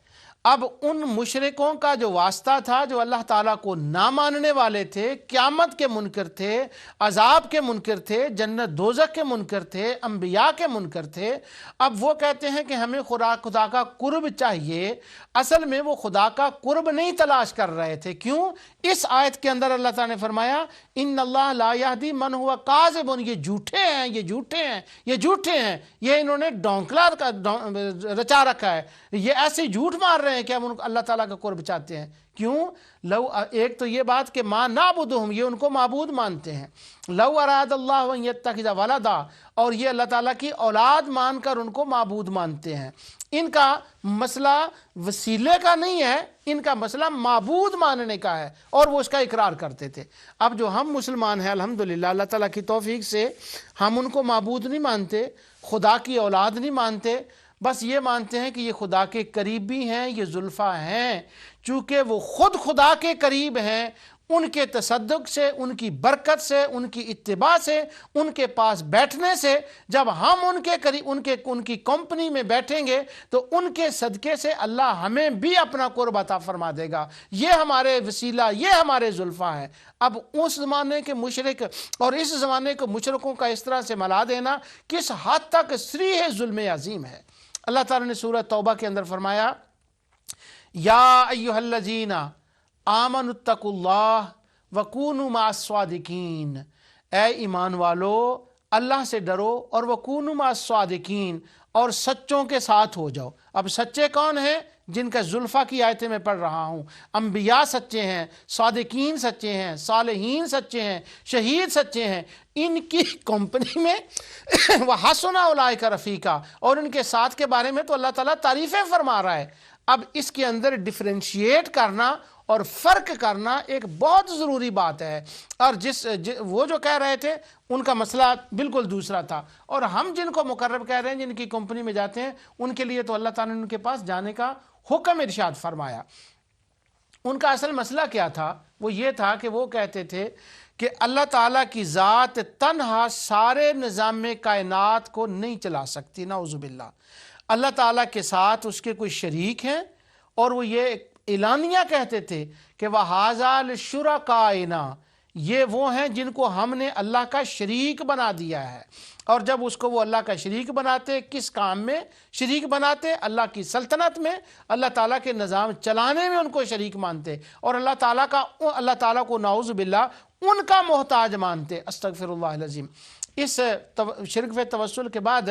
A: اب ان مشرکوں کا جو واسطہ تھا، جو اللہ تعالیٰ کو نہ ماننے والے تھے، قیامت کے منکر تھے، عذاب کے منکر تھے، جنت دوزخ کے منکر تھے، انبیاء کے منکر تھے، اب وہ کہتے ہیں کہ ہمیں خدا کا قرب چاہیے۔ اصل میں وہ خدا کا قرب نہیں تلاش کر رہے تھے۔ کیوں؟ اس آیت کے اندر اللہ تعالیٰ نے فرمایا ان اللہ لا یہدی من ہوا کاذب، یہ جھوٹے ہیں، یہ جھوٹے ہیں، یہ جھوٹے ہیں، یہ انہوں نے ڈونکلا رچا رکھا ہے، یہ ایسے جھوٹ مار رہے ہیں کہ ہم اللہ تعالیٰ کا قرب چاہتے ہیں۔ کیوں؟ لو، ایک تو یہ بات کہ ما نعبدہم، یہ ان کو معبود مانتے ہیں، لو اراد اللہ ان یتخذ ولدا، اور یہ اللہ تعالیٰ کی اولاد مان کر ان کو معبود مانتے ہیں۔ ان کا مسئلہ وسیلے کا نہیں ہے، ان کا مسئلہ معبود ماننے کا ہے، اور وہ اس کا اقرار کرتے تھے۔ اب جو ہم مسلمان ہیں الحمدللہ اللہ تعالیٰ کی توفیق سے، ہم ان کو معبود نہیں مانتے، خدا کی اولاد نہیں مانتے، بس یہ مانتے ہیں کہ یہ خدا کے قریبی ہیں، یہ زلفیٰ ہیں، چونکہ وہ خود خدا کے قریب ہیں، ان کے تصدق سے، ان کی برکت سے، ان کی اتباع سے، ان کے پاس بیٹھنے سے، جب ہم ان کے قریب، ان کی کمپنی میں بیٹھیں گے تو ان کے صدقے سے اللہ ہمیں بھی اپنا قرب عطا فرما دے گا۔ یہ ہمارے وسیلہ، یہ ہمارے زلفیٰ ہیں۔ اب اس زمانے کے مشرک اور اس زمانے کے مشرکوں کا اس طرح سے ملا دینا کس حد تک صریح ظلم عظیم ہے۔ اللہ تعالیٰ نے سورہ توبہ کے اندر فرمایا یا ایھا الذین آمنوا اتقوا اللہ وکونوا مع الصادقین، اے ایمان والو اللہ سے ڈرو اور وکونوا مع الصادقین، اور سچوں کے ساتھ ہو جاؤ۔ اب سچے کون ہیں؟ جن کا زلفیٰ کی آیتیں میں پڑھ رہا ہوں، انبیاء سچے ہیں، صادقین سچے ہیں، صالحین سچے ہیں، شہید سچے ہیں، ان کی کمپنی میں وحسن اولئک رفیقا، اور ان کے ساتھ کے بارے میں تو اللہ تعالیٰ تعریفیں فرما رہا ہے۔ اب اس کے اندر ڈفرینشیٹ کرنا اور فرق کرنا ایک بہت ضروری بات ہے، اور وہ جو کہہ رہے تھے ان کا مسئلہ بالکل دوسرا تھا، اور ہم جن کو مقرب کہہ رہے ہیں، جن کی کمپنی میں جاتے ہیں، ان کے لیے تو اللہ تعالیٰ نے ان کے پاس جانے کا حکم ارشاد فرمایا۔ ان کا اصل مسئلہ کیا تھا؟ وہ یہ تھا کہ وہ کہتے تھے کہ اللہ تعالیٰ کی ذات تنہا سارے نظام کائنات کو نہیں چلا سکتی، نعوذ باللہ۔ اللہ تعالیٰ کے ساتھ اس کے کوئی شریک ہیں، اور وہ یہ اعلانیہ کہتے تھے کہ وَهَذَا لِشُرَكَائِنَا، یہ وہ ہیں جن کو ہم نے اللہ کا شریک بنا دیا ہے۔ اور جب اس کو وہ اللہ کا شریک بناتے، کس کام میں شریک بناتے؟ اللہ کی سلطنت میں، اللہ تعالیٰ کے نظام چلانے میں ان کو شریک مانتے، اور اللہ تعالیٰ کو نعوذ باللہ ان کا محتاج مانتے۔ استغفر اللہ العظیم۔ اس شرک و توسل کے بعد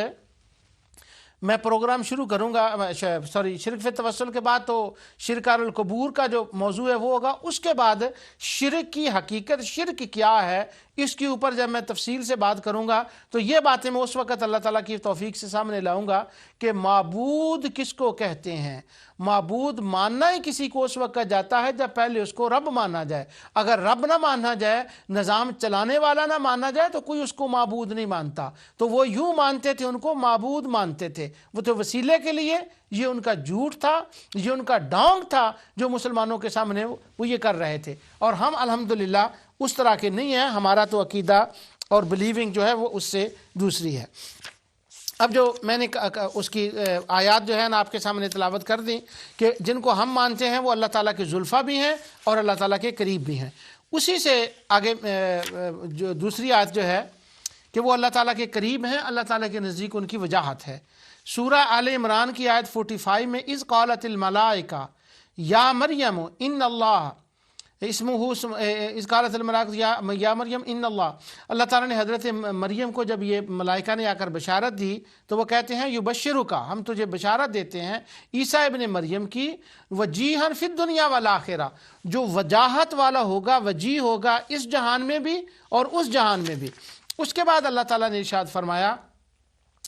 A: میں پروگرام شروع کروں گا، شرک و توسل کے بعد تو شرک القبور کا جو موضوع ہے وہ ہوگا، اس کے بعد شرک کی حقیقت، شرک کیا ہے، اس کے اوپر جب میں تفصیل سے بات کروں گا تو یہ باتیں میں اس وقت اللہ تعالیٰ کی توفیق سے سامنے لاؤں گا کہ معبود کس کو کہتے ہیں۔ معبود ماننا ہی کسی کو اس وقت جاتا ہے جب پہلے اس کو رب مانا جائے۔ اگر رب نہ مانا جائے، نظام چلانے والا نہ مانا جائے، تو کوئی اس کو معبود نہیں مانتا۔ تو وہ یوں مانتے تھے، ان کو معبود مانتے تھے، وہ تو وسیلے کے لیے۔ یہ ان کا جھوٹ تھا، یہ ان کا ڈھونگ تھا جو مسلمانوں کے سامنے وہ یہ کر رہے تھے، اور ہم الحمدللہ اس طرح کے نہیں ہیں۔ ہمارا تو عقیدہ اور بلیونگ جو ہے وہ اس سے دوسری ہے۔ اب جو میں نے اس کی آیات جو ہے نا آپ کے سامنے تلاوت کر دیں کہ جن کو ہم مانتے ہیں وہ اللہ تعالیٰ کے زلفیٰ بھی ہیں اور اللہ تعالیٰ کے قریب بھی ہیں۔ اسی سے آگے جو دوسری آیت جو ہے کہ وہ اللہ تعالیٰ کے قریب ہیں، اللہ تعالیٰ کے نزدیک ان کی وجاہت ہے۔ سورہ آل عمران کی آیت 45 میں اذ قالت الملائکہ یا مریم ان اللہ اذ قالت الملائکہ یا مریم ان اللہ تعالیٰ نے حضرت مریم کو جب یہ ملائکہ نے آ کر بشارت دی تو وہ کہتے ہیں یبشرک، ہم تجھے بشارت دیتے ہیں عیسیٰ ابن مریم کی، وجیہا فی الدنیا والآخرہ، جو وجاہت والا ہوگا، وجیہ ہوگا اس جہان میں بھی اور اس جہان میں بھی۔ اس کے بعد اللہ تعالیٰ نے ارشاد فرمایا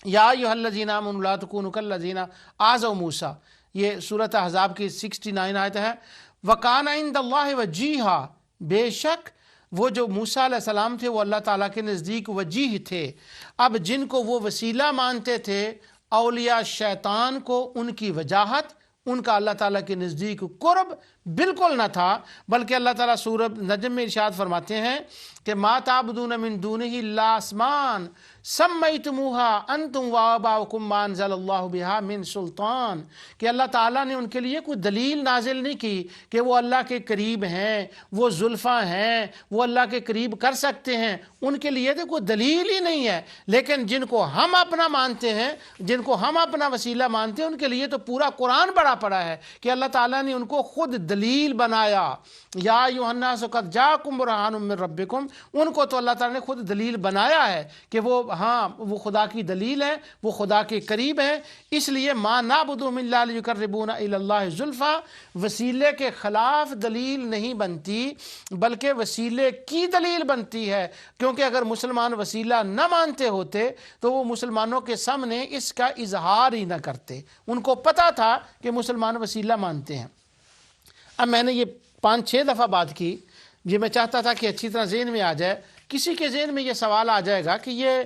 A: یا ایھا الذین آمنوا لا تکونوا کالذین آذوا موسیٰ، یہ سورۃ احزاب کی 69 آیت ہے۔ وَكَانَ عِندَ اللَّهِ وَجِيهًا، بے شک وہ جو موسیٰ علیہ السلام تھے وہ اللہ تعالیٰ کے نزدیک وجیہ تھے۔ اب جن کو وہ وسیلہ مانتے تھے، اولیاء شیطان کو ان کی وجاہت، ان کا اللہ تعالیٰ کے نزدیک قرب بالکل نہ تھا، بلکہ اللہ تعالیٰ سورہ نجم میں ارشاد فرماتے ہیں کہ ما تعبدون من دونہ الا اسمان سمیتموہا انتم وآباؤکم ما انزل اللہ بہا من سلطان، کہ اللہ تعالیٰ نے ان کے لیے کوئی دلیل نازل نہیں کی کہ وہ اللہ کے قریب ہیں، وہ زلفاں ہیں، وہ اللہ کے قریب کر سکتے ہیں، ان کے لیے تو کوئی دلیل ہی نہیں ہے۔ لیکن جن کو ہم اپنا مانتے ہیں، جن کو ہم اپنا وسیلہ مانتے ہیں، ان کے لیے تو پورا قرآن بڑا پڑا ہے کہ اللہ تعالیٰ نے ان کو خود دلیل بنایا۔ یا ایھا الناس قد جاءکم برہان من ربکم، ان کو تو اللہ تعالیٰ نے خود دلیل بنایا ہے کہ وہ وہ خدا کی دلیل ہے، وہ خدا کے قریب ہیں۔ اس لیے ما نعبدہم الا لیقربونا الی اللہ زلفی، وسیلے کے خلاف دلیل نہیں بنتی بلکہ وسیلے کی دلیل بنتی ہے، کیونکہ اگر مسلمان وسیلہ نہ مانتے ہوتے تو وہ مسلمانوں کے سامنے اس کا اظہار ہی نہ کرتے، ان کو پتہ تھا کہ مسلمان وسیلہ مانتے ہیں۔ اب میں نے یہ 5-6 دفعہ بات کی، یہ میں چاہتا تھا کہ اچھی طرح ذہن میں آ جائے۔ کسی کے ذہن میں یہ سوال آ جائے گا کہ یہ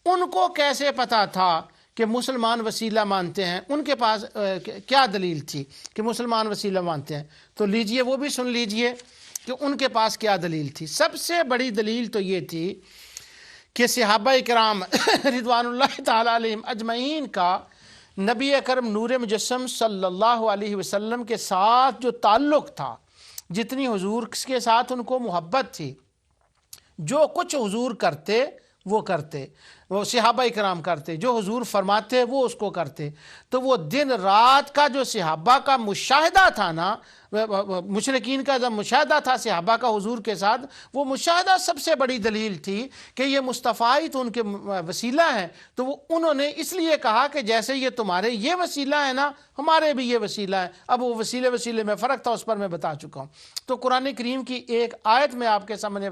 A: ان کو کیسے پتہ تھا کہ مسلمان وسیلہ مانتے ہیں، ان کے پاس کیا دلیل تھی کہ مسلمان وسیلہ مانتے ہیں؟ تو لیجئے وہ بھی سن لیجئے کہ ان کے پاس کیا دلیل تھی۔ سب سے بڑی دلیل تو یہ تھی کہ صحابہ کرام رضوان اللہ تعالیٰ علیہم اجمعین کا نبی اکرم نور مجسم صلی اللہ علیہ وسلم کے ساتھ جو تعلق تھا، جتنی حضور کے ساتھ ان کو محبت تھی، جو کچھ حضور کرتے وہ کرتے، وہ صحابہ کرام کرتے، جو حضور فرماتے وہ اس کو کرتے۔ تو وہ دن رات کا جو صحابہ کا مشاہدہ تھا نا، مشرکین کا جب مشاہدہ تھا صحابہ کا حضور کے ساتھ، وہ مشاہدہ سب سے بڑی دلیل تھی کہ یہ مصطفیٰ تو ان کے وسیلہ ہیں۔ تو وہ انہوں نے اس لیے کہا کہ جیسے یہ تمہارے یہ وسیلہ ہے نا، ہمارے بھی یہ وسیلہ ہے۔ اب وہ وسیلے میں فرق تھا، اس پر میں بتا چکا ہوں۔ تو قرآن کریم کی ایک آیت میں آپ کے سامنے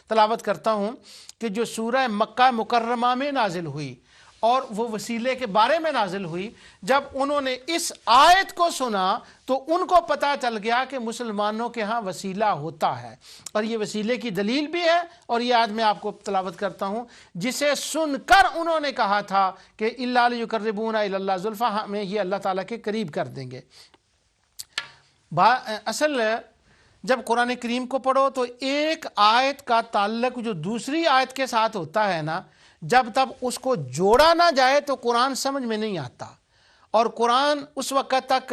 A: تلاوت کرتا ہوں کہ جو سورہ مکہ مکرمہ میں نازل ہوئی اور وہ وسیلے کے بارے میں نازل ہوئی۔ جب انہوں نے اس آیت کو سنا تو ان کو پتہ چل گیا کہ مسلمانوں کے ہاں وسیلہ ہوتا ہے، اور یہ وسیلے کی دلیل بھی ہے۔ اور یہ آج میں آپ کو تلاوت کرتا ہوں، جسے سن کر انہوں نے کہا تھا کہ الا لیقربونا الی اللہ زلفی، ہمیں یہ اللہ تعالیٰ کے قریب کر دیں گے۔ اصل جب قرآن کریم کو پڑھو تو ایک آیت کا تعلق جو دوسری آیت کے ساتھ ہوتا ہے نا، جب تک اس کو جوڑا نہ جائے تو قرآن سمجھ میں نہیں آتا، اور قرآن اس وقت تک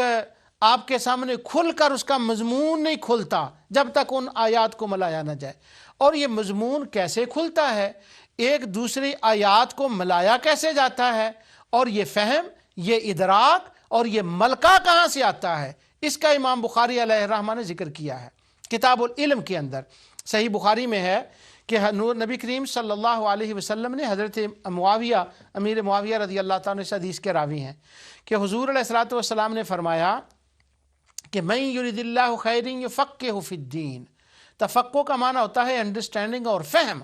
A: آپ کے سامنے کھل کر اس کا مضمون نہیں کھلتا جب تک ان آیات کو ملایا نہ جائے۔ اور یہ مضمون کیسے کھلتا ہے، ایک دوسری آیات کو ملایا کیسے جاتا ہے، اور یہ فہم، یہ ادراک اور یہ ملکہ کہاں سے آتا ہے، اس کا امام بخاری علیہ الرحمہ نے ذکر کیا ہے کتاب العلم کے اندر۔ صحیح بخاری میں ہے کہ نبی کریم صلی اللہ علیہ وسلم نے حضرت معاویہ، امیر معاویہ رضی اللہ تعالیٰ عنہ، حدیث کے راوی ہیں، کہ حضور علیہ الصلوۃ والسلام نے فرمایا کہ من یرید اللہ خیر یفقہہ فی الدین۔ تفقہ کا معنی ہوتا ہے انڈرسٹینڈنگ اور فہم۔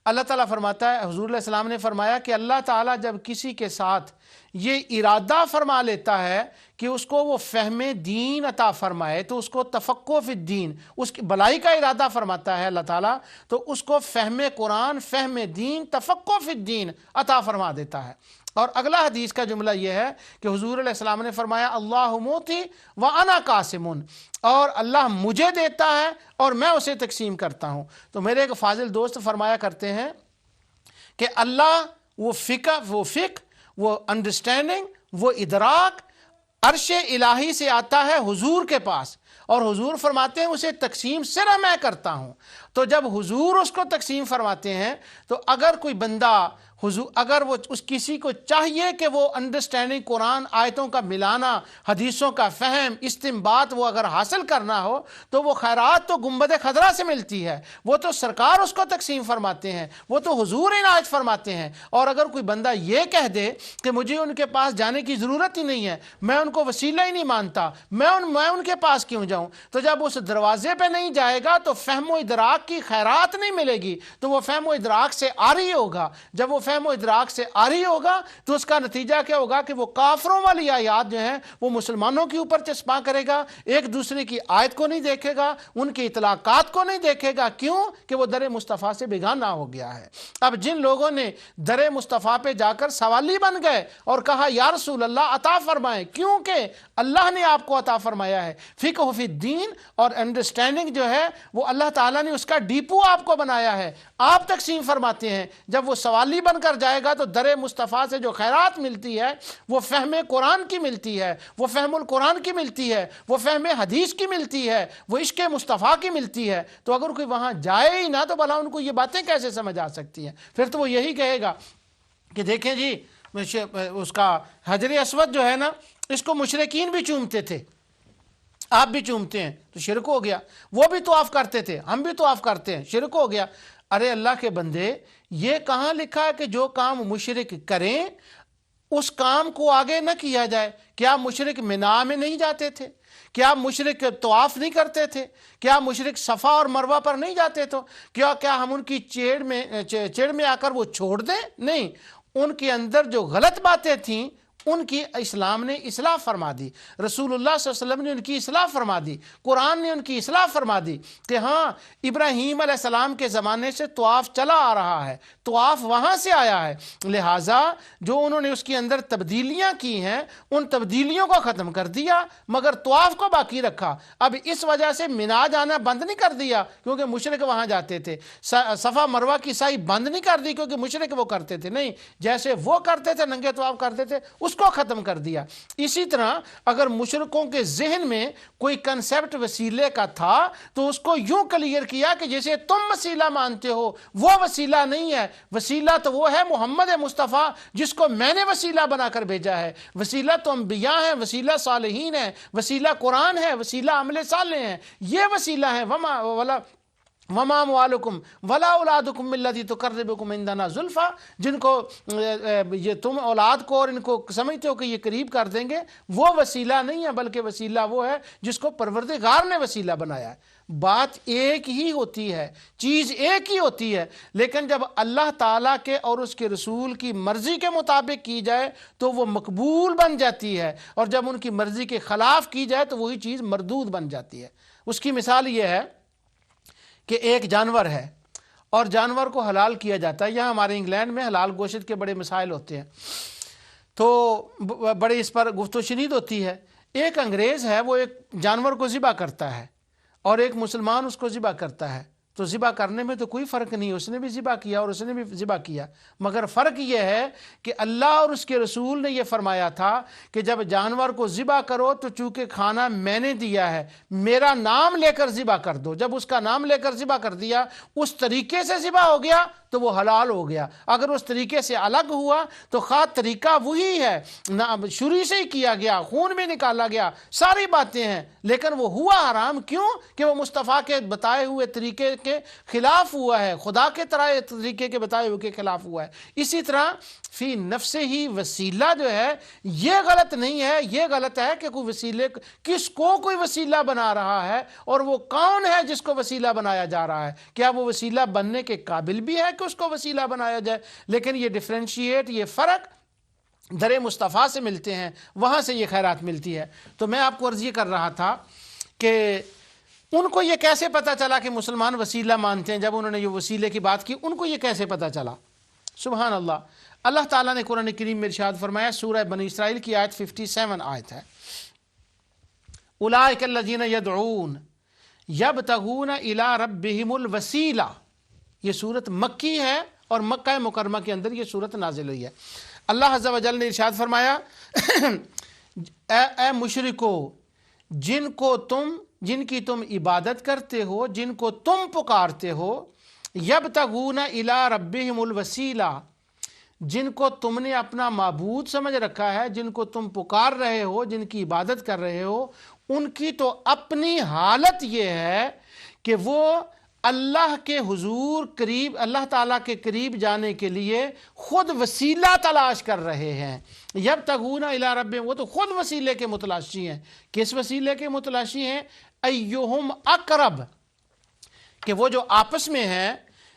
A: اللہ تعالیٰ فرماتا ہے، حضور علیہ السلام نے فرمایا کہ اللہ تعالیٰ جب کسی کے ساتھ یہ ارادہ فرما لیتا ہے کہ اس کو وہ فہم دین عطا فرمائے، تو اس کو تفقہ فی الدین، اس کی بلائی کا ارادہ فرماتا ہے اللہ تعالیٰ، تو اس کو فہم قرآن، فہم دین، تفقہ فی الدین عطا فرما دیتا ہے۔ اور اگلا حدیث کا جملہ یہ ہے کہ حضور علیہ السلام نے فرمایا اللہ موتی وانا قاسم، اور اللہ مجھے دیتا ہے اور میں اسے تقسیم کرتا ہوں۔ تو میرے ایک فاضل دوست فرمایا کرتے ہیں کہ اللہ وہ فقہ، وہ انڈرسٹینڈنگ، وہ ادراک عرش الہی سے آتا ہے حضور کے پاس، اور حضور فرماتے ہیں اسے تقسیم صرف میں کرتا ہوں۔ تو جب حضور اس کو تقسیم فرماتے ہیں تو اگر کوئی بندہ اگر وہ کسی کو چاہیے کہ وہ انڈرسٹینڈنگ قرآن آیتوں کا ملانا، حدیثوں کا فہم، استنباط وہ اگر حاصل کرنا ہو تو وہ خیرات تو گنبد خضرا سے ملتی ہے، وہ تو سرکار اس کو تقسیم فرماتے ہیں، وہ تو حضور عنایت فرماتے ہیں۔ اور اگر کوئی بندہ یہ کہہ دے کہ مجھے ان کے پاس جانے کی ضرورت ہی نہیں ہے، میں ان کو وسیلہ ہی نہیں مانتا، میں ان کے پاس کیوں جاؤں، تو جب اس دروازے پہ نہیں جائے گا تو فہم و ادراک کی خیرات نہیں ملے گی، تو وہ فہم و ادراک سے عاری ہوگا۔ جب وہ فہم و ادراک سے آری ہوگا تو اس کا نتیجہ کیا ہوگا کہ وہ کافروں والی آیات جو ہیں وہ مسلمانوں کے اوپر چسپاں کرے گا، ایک دوسرے کی آیت کو نہیں دیکھے گا، ان کی اطلاقات کو نہیں دیکھے گا۔ کیوں کہ وہ در مصطفیٰ سے بیگانہ ہو گیا ہے۔ اب جن لوگوں نے در مصطفیٰ پہ جا کر سوالی بن گئے اور کہا یا رسول اللہ عطا فرمائیں، کیونکہ اللہ نے آپ کو عطا فرمایا ہے فقہ فی الدین، اور انڈرسٹینڈنگ جو ہے وہ اللہ تعالیٰ نے اس کا ڈیپو آپ کو بنایا ہے، آپ تقسیم فرماتے ہیں۔ جب وہ سوالی بن کر جائے گا تو در مصطفیٰ سے جو خیرات ملتی ہے وہ فہم قرآن کی ملتی ہے، وہ فہم القرآن کی ملتی ہے، وہ فہم حدیث کی ملتی ہے، وہ عشق مصطفیٰ کی ملتی ہے۔ تو اگر کوئی وہاں جائے ہی نہ تو بھلا ان کو یہ باتیں کیسے سمجھ آ سکتی ہیں؟ پھر تو وہ یہی کہے گا کہ دیکھیں جی اس کا حجر اسود جو ہے نا، اس کو مشرکین بھی چومتے تھے، آپ بھی چومتے ہیں تو شرک ہو گیا، وہ بھی طواف کرتے تھے ہم بھی طواف کرتے ہیں، شرک ہو گیا۔ ارے اللہ کے بندے، یہ کہاں لکھا ہے کہ جو کام مشرک کریں اس کام کو آگے نہ کیا جائے؟ کیا مشرک منا میں نہیں جاتے تھے؟ کیا مشرک طواف نہیں کرتے تھے؟ کیا مشرک صفا اور مروہ پر نہیں جاتے؟ تو کیا ہم ان کی چیڑ میں آ کر وہ چھوڑ دیں؟ نہیں، ان کے اندر جو غلط باتیں تھیں ان کی اسلام نے اصلاح فرما دی، رسول اللہ صلی اللہ علیہ وسلم نے ان کی اصلاح فرما دی، قرآن نے ان کی اصلاح فرما دی کہ ہاں ابراہیم علیہ السلام کے زمانے سے طواف چلا آ رہا ہے، طواف وہاں سے آیا ہے، لہٰذا جو انہوں نے اس کے اندر تبدیلیاں کی ہیں ان تبدیلیوں کو ختم کر دیا مگر طواف کو باقی رکھا۔ اب اس وجہ سے منا جانا بند نہیں کر دیا کیونکہ مشرک وہاں جاتے تھے، صفا مروہ کی سعی بند نہیں کر دی کیونکہ مشرک وہ کرتے تھے، نہیں، جیسے وہ کرتے تھے ننگے طواف کرتے تھے اس کو ختم کر دیا۔ اسی طرح اگر مشرکوں کے ذہن میں کوئی کنسیپٹ وسیلے کا تھا تو اس کو یوں کلیئر کیا کہ جسے تم وسیلہ مانتے ہو وہ وسیلہ نہیں ہے، وسیلہ تو وہ ہے محمد مصطفیٰ جس کو میں نے وسیلہ بنا کر بھیجا ہے۔ وسیلہ تو انبیاء ہیں، وسیلہ صالحین ہیں، وسیلہ قرآن ہے، وسیلہ عمل صالح ہیں، یہ وسیلہ ہیں۔ وما اموالکم ولا اولادکم باللتی تقربکم عندنا زلفیٰ، جن کو یہ تم اولاد کو اور ان کو سمجھتے ہو کہ یہ قریب کر دیں گے، وہ وسیلہ نہیں ہے، بلکہ وسیلہ وہ ہے جس کو پروردگار نے وسیلہ بنایا ہے۔ بات ایک ہی ہوتی ہے، چیز ایک ہی ہوتی ہے، لیکن جب اللہ تعالیٰ کے اور اس کے رسول کی مرضی کے مطابق کی جائے تو وہ مقبول بن جاتی ہے، اور جب ان کی مرضی کے خلاف کی جائے تو وہی چیز مردود بن جاتی ہے۔ اس کی مثال یہ ہے کہ ایک جانور ہے اور جانور کو حلال کیا جاتا ہے۔ یہاں ہمارے انگلینڈ میں حلال گوشت کے بڑے مسائل ہوتے ہیں تو بڑے اس پر گفت و شنید ہوتی ہے۔ ایک انگریز ہے، وہ ایک جانور کو ذبح کرتا ہے اور ایک مسلمان اس کو ذبح کرتا ہے، تو ذبح کرنے میں تو کوئی فرق نہیں، اس نے بھی ذبح کیا اور اس نے بھی ذبح کیا، مگر فرق یہ ہے کہ اللہ اور اس کے رسول نے یہ فرمایا تھا کہ جب جانور کو ذبح کرو تو چونکہ کھانا میں نے دیا ہے میرا نام لے کر ذبح کر دو۔ جب اس کا نام لے کر ذبح کر دیا، اس طریقے سے ذبح ہو گیا تو وہ حلال ہو گیا۔ اگر اس طریقے سے الگ ہوا تو خواہ طریقہ وہی ہے، شروع سے ہی کیا گیا، خون بھی نکالا گیا، ساری باتیں ہیں، لیکن وہ ہوا حرام۔ کیوں کہ وہ مصطفیٰ کے بتائے ہوئے طریقے کے خلاف ہوا ہے، خدا کے طریقے کے بتائے ہوئے کے خلاف ہوا ہے۔ اسی طرح فی نفس ہی وسیلہ جو ہے یہ غلط نہیں ہے، یہ غلط ہے کہ کوئی وسیلے کس کو کوئی وسیلہ بنا رہا ہے اور وہ کون ہے جس کو وسیلہ بنایا جا رہا ہے، کیا وہ وسیلہ بننے کے قابل بھی ہے کہ اس کو وسیلہ بنایا جائے؟ لیکن یہ ڈیفرینشیٹ، یہ فرق در مصطفیٰ سے ملتے ہیں، وہاں سے یہ خیرات ملتی ہے۔ تو میں آپ کو عرض یہ کر رہا تھا کہ ان کو یہ کیسے پتا چلا کہ مسلمان وسیلہ مانتے ہیں؟ جب انہوں نے یہ وسیلے کی بات کی ان کو یہ کیسے پتا چلا؟ سبحان اللہ، اللہ تعالیٰ نے قرآن کریم میں ارشاد فرمایا، سورہ بنی اسرائیل کی آیت 57 آیت ہے، اولئک الذین یدعون یبتغون الی ربہم الوسیلہ۔ یہ صورت مکی ہے اور مکہ مکرمہ کے اندر یہ صورت نازل ہوئی ہے۔ اللہ عز و جل نے ارشاد فرمایا، اے مشرکو، جن کی تم عبادت کرتے ہو، جن کو تم پکارتے ہو، یبتغون الی ربہم الوسیلہ، جن کو تم نے اپنا معبود سمجھ رکھا ہے، جن کو تم پکار رہے ہو، جن کی عبادت کر رہے ہو، ان کی تو اپنی حالت یہ ہے کہ وہ اللہ کے حضور قریب، اللہ تعالیٰ کے قریب جانے کے لیے خود وسیلہ تلاش کر رہے ہیں۔ یبتغون الی ربہم، وہ تو خود وسیلے کے متلاشی ہیں۔ کس وسیلے کے متلاشی ہیں؟ ایہم اقرب، کہ وہ جو آپس میں ہیں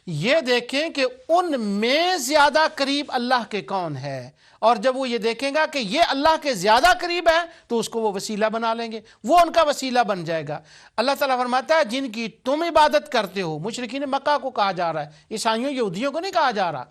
A: یہ دیکھیں کہ ان میں زیادہ قریب اللہ کے کون ہے، اور جب وہ یہ دیکھیں گا کہ یہ اللہ کے زیادہ قریب ہے تو اس کو وہ وسیلہ بنا لیں گے، وہ ان کا وسیلہ بن جائے گا۔ اللہ تعالیٰ فرماتا ہے جن کی تم عبادت کرتے ہو، مشرکین مکہ کو کہا جا رہا ہے، عیسائیوں یہودیوں کو نہیں کہا جا رہا،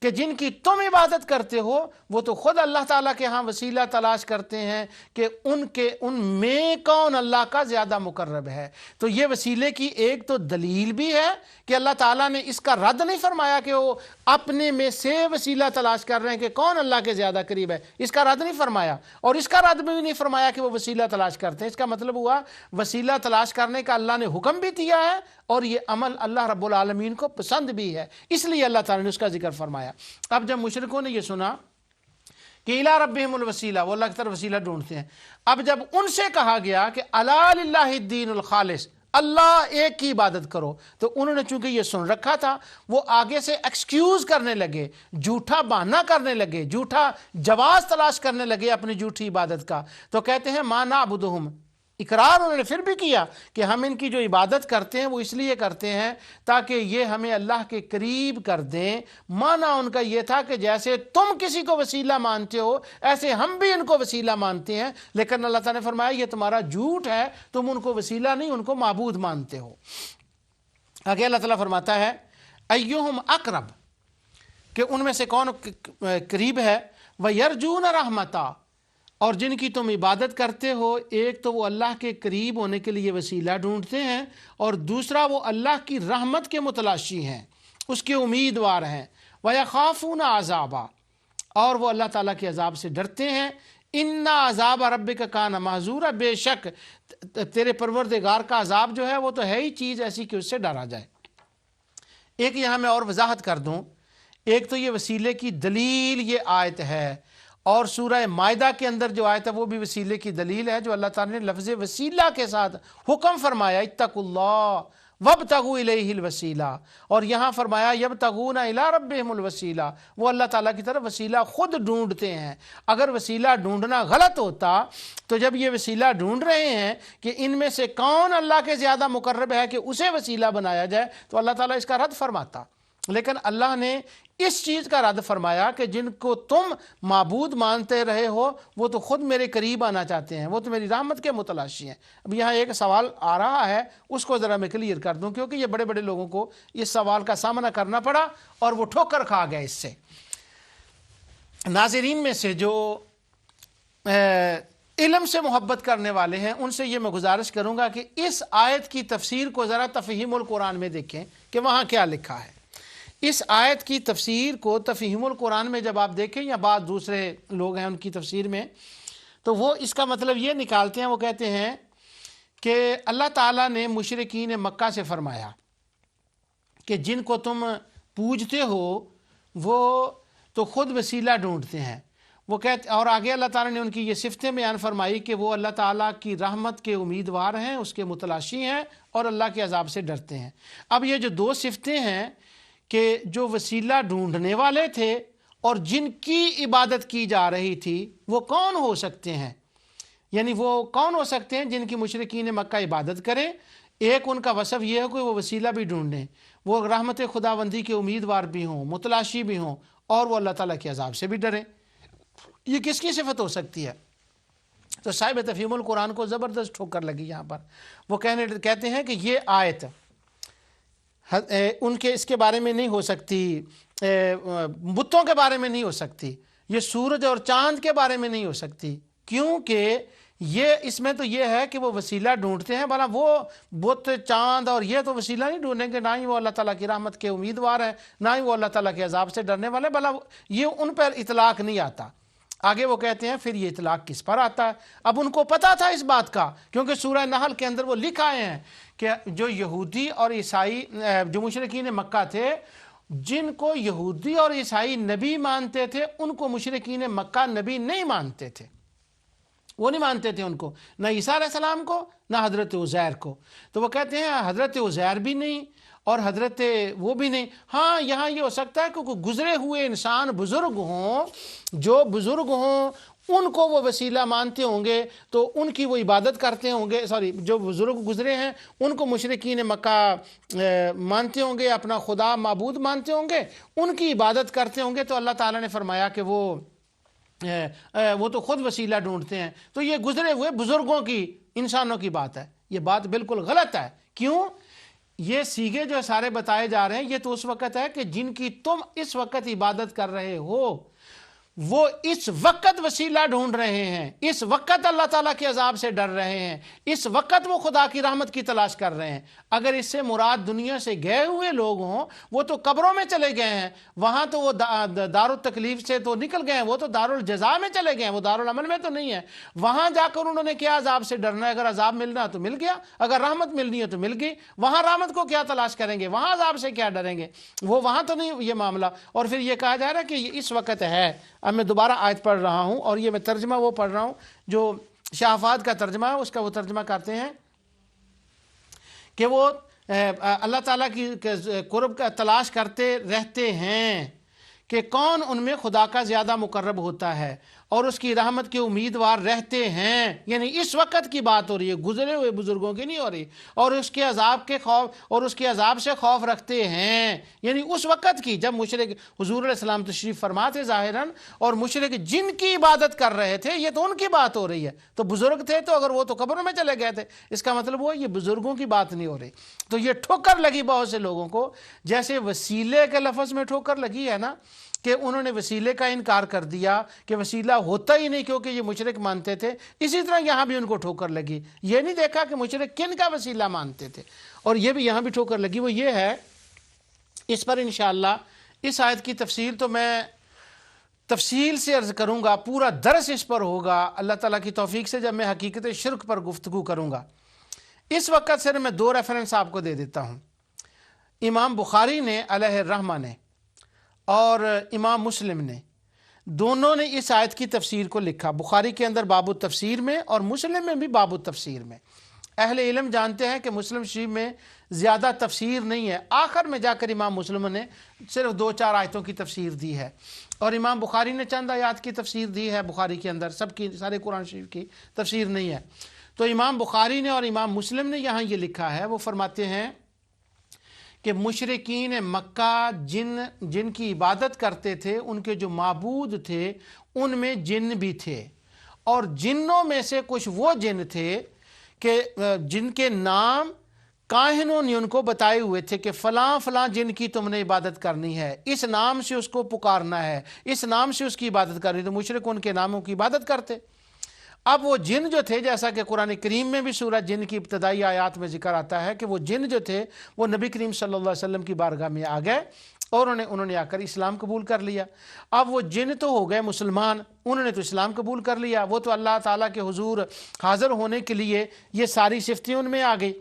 A: کہ جن کی تم عبادت کرتے ہو وہ تو خود اللہ تعالیٰ کے ہاں وسیلہ تلاش کرتے ہیں کہ ان میں کون اللہ کا زیادہ مقرب ہے۔ تو یہ وسیلے کی ایک تو دلیل بھی ہے کہ اللہ تعالیٰ نے اس کا رد نہیں فرمایا کہ وہ اپنے میں سے وسیلہ تلاش کر رہے ہیں کہ کون اللہ کے زیادہ قریب ہے، اس کا رد نہیں فرمایا، اور اس کا رد بھی نہیں فرمایا کہ وہ وسیلہ تلاش کرتے ہیں۔ اس کا مطلب ہوا وسیلہ تلاش کرنے کا اللہ نے حکم بھی دیا ہے، اور یہ عمل اللہ رب العالمین کو پسند بھی ہے، اس لیے اللہ تعالیٰ نے اس کا ذکر فرمایا۔ اب جب مشرکوں نے یہ سنا کہ الی ربہم الوسیلہ، وہ اللہ کی طرف وسیلہ ڈھونڈتے ہیں، اب جب ان سے کہا گیا کہ الا للہ الدین الخالص، اللہ ایک کی عبادت کرو، تو انہوں نے چونکہ یہ سن رکھا تھا، وہ آگے سے ایکسکیوز کرنے لگے، جھوٹا بہانہ کرنے لگے، جھوٹا جواز تلاش کرنے لگے اپنی جھوٹی عبادت کا۔ تو کہتے ہیں ما نعبدہم، اقرار انہوں نے پھر بھی کیا کہ ہم ان کی جو عبادت کرتے ہیں وہ اس لیے کرتے ہیں تاکہ یہ ہمیں اللہ کے قریب کر دیں۔ معنی ان کا یہ تھا کہ جیسے تم کسی کو وسیلہ مانتے ہو ایسے ہم بھی ان کو وسیلہ مانتے ہیں، لیکن اللہ تعالیٰ نے فرمایا یہ تمہارا جھوٹ ہے، تم ان کو وسیلہ نہیں ان کو معبود مانتے ہو۔ آگے اللہ تعالیٰ فرماتا ہے ایہم اقرب، کہ ان میں سے کون قریب ہے، وَيَرْجُونَ رَحْمَتَا، اور جن کی تم عبادت کرتے ہو، ایک تو وہ اللہ کے قریب ہونے کے لیے وسیلہ ڈھونڈتے ہیں، اور دوسرا وہ اللہ کی رحمت کے متلاشی ہیں، اس کے امیدوار ہیں، وَيَخَافُونَ عَذَابًا، اور وہ اللہ تعالیٰ کے عذاب سے ڈرتے ہیں۔ اِنَّ عَذَابَ رَبِّكَ كَانَ مَحْذُورًا، بے شک تیرے پروردگار کا عذاب جو ہے وہ تو ہے ہی چیز ایسی کہ اس سے ڈرا جائے۔ ایک یہاں میں اور وضاحت کر دوں، ایک تو یہ وسیلے کی دلیل یہ آیت ہے، اور سورہ مائدہ کے اندر جو آیت ہے وہ بھی وسیلے کی دلیل ہے، جو اللہ تعالیٰ نے لفظ وسیلہ کے ساتھ حکم فرمایا اتقوا اللہ وابتغوا الیہ الوسیلہ، اور یہاں فرمایا یبتغون الی ربہم الوسیلہ، وہ اللہ تعالیٰ کی طرف وسیلہ خود ڈھونڈتے ہیں۔ اگر وسیلہ ڈھونڈنا غلط ہوتا تو جب یہ وسیلہ ڈھونڈ رہے ہیں کہ ان میں سے کون اللہ کے زیادہ مقرب ہے کہ اسے وسیلہ بنایا جائے تو اللہ تعالیٰ اس کا رد فرماتا، لیکن اللہ نے اس چیز کا رد فرمایا کہ جن کو تم معبود مانتے رہے ہو وہ تو خود میرے قریب آنا چاہتے ہیں، وہ تو میری رحمت کے متلاشی ہیں۔ اب یہاں ایک سوال آ رہا ہے، اس کو ذرا میں کلیئر کر دوں، کیونکہ یہ بڑے بڑے لوگوں کو اس سوال کا سامنا کرنا پڑا اور وہ ٹھوکر کھا گئے اس سے۔ ناظرین میں سے جو علم سے محبت کرنے والے ہیں ان سے یہ میں گزارش کروں گا کہ اس آیت کی تفسیر کو ذرا تفہیم القرآن میں دیکھیں کہ وہاں کیا لکھا ہے۔ اس آیت کی تفسیر کو تفہیم القرآن میں جب آپ دیکھیں یا بعض دوسرے لوگ ہیں ان کی تفسیر میں، تو وہ اس کا مطلب یہ نکالتے ہیں، وہ کہتے ہیں کہ اللہ تعالیٰ نے مشرکین مکہ سے فرمایا کہ جن کو تم پوجتے ہو وہ تو خود وسیلہ ڈھونڈتے ہیں، وہ کہتے، اور آگے اللہ تعالیٰ نے ان کی یہ صفتیں بیان فرمائی کہ وہ اللہ تعالیٰ کی رحمت کے امیدوار ہیں، اس کے متلاشی ہیں، اور اللہ کے عذاب سے ڈرتے ہیں۔ اب یہ جو دو صفتیں ہیں کہ جو وسیلہ ڈھونڈنے والے تھے اور جن کی عبادت کی جا رہی تھی وہ کون ہو سکتے ہیں، یعنی وہ کون ہو سکتے ہیں جن کی مشرکین مکہ عبادت کریں؟ ایک ان کا وصف یہ ہے کہ وہ وسیلہ بھی ڈھونڈیں، وہ رحمت خداوندی کے امیدوار بھی ہوں، متلاشی بھی ہوں، اور وہ اللہ تعالیٰ کے عذاب سے بھی ڈریں۔ یہ کس کی صفت ہو سکتی ہے؟ تو صاحب تفہیم القرآن کو زبردست ٹھوکر لگی یہاں پر۔ وہ کہتے ہیں کہ یہ آیت ان کے اس کے بارے میں نہیں ہو سکتی، بتوں کے بارے میں نہیں ہو سکتی، یہ سورج اور چاند کے بارے میں نہیں ہو سکتی، کیونکہ یہ اس میں تو یہ ہے کہ وہ وسیلہ ڈھونڈتے ہیں، بھلا وہ بت چاند اور یہ تو وسیلہ نہیں ڈھونڈیں گے، نہ ہی وہ اللہ تعالیٰ کی رحمت کے امیدوار ہیں، نہ ہی وہ اللہ تعالیٰ کے عذاب سے ڈرنے والے، بھلا یہ ان پر اطلاق نہیں آتا۔ آگے وہ کہتے ہیں پھر یہ اطلاق کس پر آتا ہے؟ اب ان کو پتا تھا اس بات کا، کیونکہ سورہ نحل کے اندر وہ لکھ آئے ہیں کہ جو یہودی اور عیسائی جو مشرکین مکہ تھے، جن کو یہودی اور عیسائی نبی مانتے تھے ان کو مشرکین مکہ نبی نہیں مانتے تھے، وہ نہیں مانتے تھے ان کو، نہ عیسیٰ علیہ السلام کو نہ حضرت عزیر کو۔ تو وہ کہتے ہیں حضرت عزیر بھی نہیں اور حضرت وہ بھی نہیں۔ ہاں یہاں یہ ہو سکتا ہے کہ گزرے ہوئے انسان بزرگ ہوں، جو بزرگ ہوں ان کو وہ وسیلہ مانتے ہوں گے تو ان کی وہ عبادت کرتے ہوں گے، جو بزرگ گزرے ہیں ان کو مشرکین مکہ مانتے ہوں گے، اپنا خدا معبود مانتے ہوں گے، ان کی عبادت کرتے ہوں گے، تو اللہ تعالیٰ نے فرمایا کہ وہ تو خود وسیلہ ڈھونڈتے ہیں۔ تو یہ گزرے ہوئے بزرگوں کی، انسانوں کی بات ہے، یہ بات بالکل غلط ہے۔ کیوں؟ یہ سیغے جو سارے بتائے جا رہے ہیں یہ تو اس وقت ہے کہ جن کی تم اس وقت عبادت کر رہے ہو وہ اس وقت وسیلہ ڈھونڈ رہے ہیں، اس وقت اللہ تعالیٰ کے عذاب سے ڈر رہے ہیں، اس وقت وہ خدا کی رحمت کی تلاش کر رہے ہیں۔ اگر اس سے مراد دنیا سے گئے ہوئے لوگ ہوں، وہ تو قبروں میں چلے گئے ہیں، وہاں تو وہ دار التکلیف سے تو نکل گئے ہیں، وہ تو دار الجزا میں چلے گئے ہیں، وہ دار العمل میں تو نہیں ہے۔ وہاں جا کر انہوں نے کیا عذاب سے ڈرنا ہے؟ اگر عذاب ملنا تو مل گیا، اگر رحمت ملنی ہے تو مل گئی، وہاں رحمت کو کیا تلاش کریں گے؟ وہاں عذاب سے کیا ڈریں گے؟ وہ وہاں تو نہیں یہ معاملہ۔ اور پھر یہ کہا جا رہا ہے کہ یہ اس وقت ہے۔ اب میں دوبارہ آیت پڑھ رہا ہوں، اور یہ میں ترجمہ وہ پڑھ رہا ہوں جو شاہفاد کا ترجمہ ہے، اس کا وہ ترجمہ کرتے ہیں کہ وہ اللہ تعالیٰ کی قرب کا تلاش کرتے رہتے ہیں کہ کون ان میں خدا کا زیادہ مقرب ہوتا ہے، اور اس کی رحمت کے امیدوار رہتے ہیں۔ یعنی اس وقت کی بات ہو رہی ہے، گزرے ہوئے بزرگوں کی نہیں ہو رہی۔ اور اس کے عذاب کے خوف، اور اس کے عذاب سے خوف رکھتے ہیں، یعنی اس وقت کی جب مشرک حضور علیہ السلام تشریف فرما تھے ظاہراً، اور مشرک جن کی عبادت کر رہے تھے، یہ تو ان کی بات ہو رہی ہے۔ تو بزرگ تھے تو اگر وہ تو قبروں میں چلے گئے تھے، اس کا مطلب وہ یہ بزرگوں کی بات نہیں ہو رہی۔ تو یہ ٹھوکر لگی بہت سے لوگوں کو، جیسے وسیلے کے لفظ میں ٹھوکر لگی ہے نا، کہ انہوں نے وسیلے کا انکار کر دیا کہ وسیلہ ہوتا ہی نہیں کیونکہ یہ مشرک مانتے تھے، اسی طرح یہاں بھی ان کو ٹھوکر لگی۔ یہ نہیں دیکھا کہ مشرک کن کا وسیلہ مانتے تھے، اور یہ بھی یہاں بھی ٹھوکر لگی۔ وہ یہ ہے، اس پر انشاءاللہ اس آیت کی تفصیل تو میں تفصیل سے عرض کروں گا، پورا درس اس پر ہوگا اللہ تعالیٰ کی توفیق سے، جب میں حقیقت شرک پر گفتگو کروں گا۔ اس وقت صرف میں 2 ریفرنس آپ کو دے دیتا ہوں۔ امام بخاری نے علیہ الرحمہ نے اور امام مسلم نے، دونوں نے اس آیت کی تفسیر کو لکھا، بخاری کے اندر باب التفسیر میں اور مسلم میں بھی باب التفسیر میں۔ اہل علم جانتے ہیں کہ مسلم شریف میں زیادہ تفسیر نہیں ہے، آخر میں جا کر امام مسلم نے صرف 2-4 آیتوں کی تفسیر دی ہے، اور امام بخاری نے چند آیات کی تفسیر دی ہے بخاری کے اندر، سب کی سارے قرآن شریف کی تفسیر نہیں ہے۔ تو امام بخاری نے اور امام مسلم نے یہاں یہ لکھا ہے، وہ فرماتے ہیں کہ مشرکین مکہ جن کی عبادت کرتے تھے، ان کے جو معبود تھے ان میں جن بھی تھے، اور جنوں میں سے کچھ وہ جن تھے کہ جن کے نام کاہنوں نے ان کو بتائے ہوئے تھے کہ فلاں فلاں جن کی تم نے عبادت کرنی ہے، اس نام سے اس کو پکارنا ہے، اس نام سے اس کی عبادت کرنی، تو مشرک ان کے ناموں کی عبادت کرتے۔ اب وہ جن جو تھے، جیسا کہ قرآن کریم میں بھی سورہ جن کی ابتدائی آیات میں ذکر آتا ہے کہ وہ جن جو تھے وہ نبی کریم صلی اللہ علیہ وسلم کی بارگاہ میں آ گئے، اور انہوں نے آ کر اسلام قبول کر لیا۔ اب وہ جن تو ہو گئے مسلمان، انہوں نے تو اسلام قبول کر لیا، وہ تو اللہ تعالیٰ کے حضور حاضر ہونے کے لیے یہ ساری صفتیں ان میں آ گئی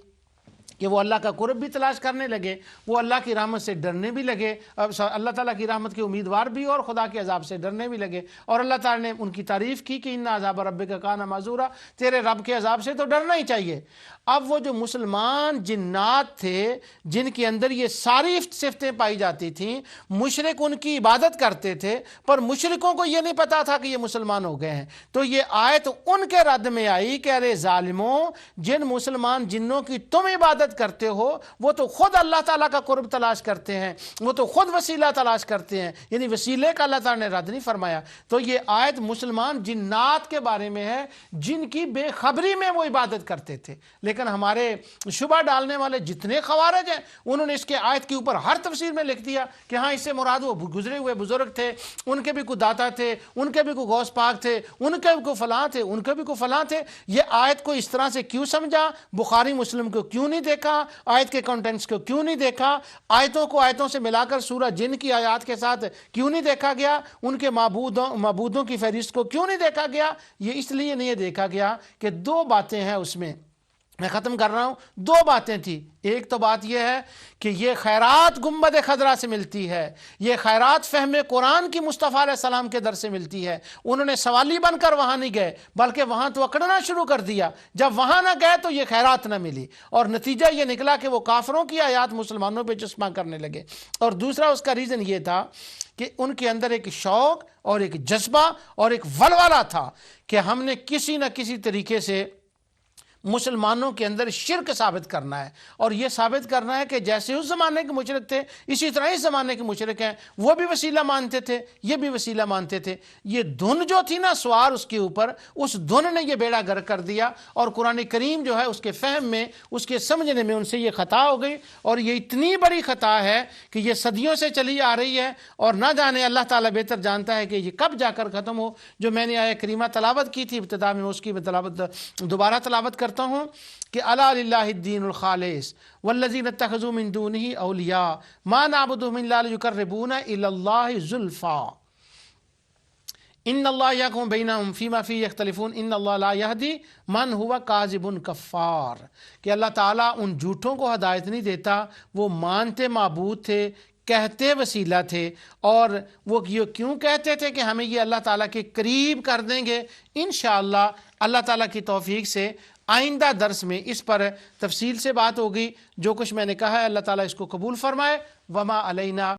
A: کہ وہ اللہ کا قرب بھی تلاش کرنے لگے، وہ اللہ کی رحمت سے ڈرنے بھی لگے، اللہ تعالیٰ کی رحمت کے امیدوار بھی، اور خدا کے عذاب سے ڈرنے بھی لگے۔ اور اللہ تعالیٰ نے ان کی تعریف کی کہ ان عذاب ربک کان معذورا، تیرے رب کے عذاب سے تو ڈرنا ہی چاہیے۔ اب وہ جو مسلمان جنات تھے جن کے اندر یہ ساری صفتیں پائی جاتی تھیں، مشرک ان کی عبادت کرتے تھے، پر مشرکوں کو یہ نہیں پتا تھا کہ یہ مسلمان ہو گئے ہیں۔ تو یہ آیت ان کے رد میں آئی کہ ارے ظالموں، جن مسلمان جنوں کی تم عبادت کرتے ہو وہ تو خود اللہ تعالیٰ کا قرب تلاش کرتے ہیں، وہ تو خود وسیلہ تلاش کرتے ہیں، یعنی وسیلے کا اللہ تعالیٰ نے رد نہیں فرمایا۔ تو یہ آیت مسلمان جنات کے بارے میں ہے جن کی بے خبری میں وہ عبادت کرتے تھے، لیکن ہمارے شبہ ڈالنے والے جتنے خوارج ہیں انہوں نے اس کے آیت کے اوپر ہر تفسیر میں لکھ دیا کہ ہاں اس سے مراد وہ گزرے ہوئے بزرگ تھے، ان کے بھی کوئی داتا تھے، ان کے بھی کوئی غوث پاک تھے، ان کے بھی کوئی فلاں تھے، ان کے بھی کوئی فلاں تھے۔ یہ آیت کو اس طرح سے کیوں سمجھا؟ بخاری مسلم کو کیوں نہیں دیکھا؟ آیت کے کنٹینٹس کو کیوں نہیں دیکھا؟ آیتوں کو آیتوں سے ملا کر سورہ جن کی آیات کے ساتھ کیوں نہیں دیکھا گیا؟ ان کے معبودوں کی فہرست کو کیوں نہیں دیکھا گیا؟ یہ اس لیے نہیں دیکھا گیا کہ 2 باتیں ہیں اس میں۔ میں ختم کر رہا ہوں. دو باتیں تھیں. ایک تو بات یہ ہے کہ یہ خیرات گنبد خضرا سے ملتی ہے، یہ خیرات فہم قرآن کی مصطفیٰ علیہ السلام کے در سے ملتی ہے. انہوں نے سوالی بن کر وہاں نہیں گئے بلکہ وہاں تو اکڑنا شروع کر دیا. جب وہاں نہ گئے تو یہ خیرات نہ ملی، اور نتیجہ یہ نکلا کہ وہ کافروں کی آیات مسلمانوں پہ چسپاں کرنے لگے. اور دوسرا اس کا ریزن یہ تھا کہ ان کے اندر ایک شوق اور ایک جذبہ اور ایک ولولہ تھا کہ ہم نے کسی نہ کسی طریقے سے مسلمانوں کے اندر شرک ثابت کرنا ہے، اور یہ ثابت کرنا ہے کہ جیسے اس زمانے کے مشرک تھے اسی طرح اس زمانے کے مشرک ہیں. وہ بھی وسیلہ مانتے تھے، یہ بھی وسیلہ مانتے تھے. یہ دھن جو تھی نا سوار اس کے اوپر، اس دھن نے یہ بیڑا گرک کر دیا، اور قرآن کریم جو ہے اس کے فہم میں، اس کے سمجھنے میں ان سے یہ خطا ہو گئی. اور یہ اتنی بڑی خطا ہے کہ یہ صدیوں سے چلی آ رہی ہے، اور نہ جانے اللہ تعالیٰ بہتر جانتا ہے کہ یہ کب جا کر ختم ہو. جو میں نے آیہ کریمہ تلاوت کی تھی ابتدا میں، اس کی دوبارہ تلاوت کرتا ہوں کہ الا للہ الدین الخالص والذین اتخذوا من دونہ اولیاء ما نعبدهم الا لیقربونا الی اللہ زلفا ان اللہ یحکم بینہم فیما فیہ یختلفون ان اللہ لا یہدی من ہوا کاذب کفار. کہ اللہ تعالیٰ ان جھوٹوں کو ہدایت نہیں دیتا، وہ مانتے معبود تھے، کہتے وسیلہ تھے، اور وہ کیوں کہتے تھے کہ ہمیں یہ اللہ تعالیٰ کے قریب کر دیں گے. انشاءاللہ اللہ تعالیٰ کی توفیق سے آئندہ درس میں اس پر تفصیل سے بات ہوگی. جو کچھ میں نے کہا ہے اللہ تعالیٰ اس کو قبول فرمائے. وما علینا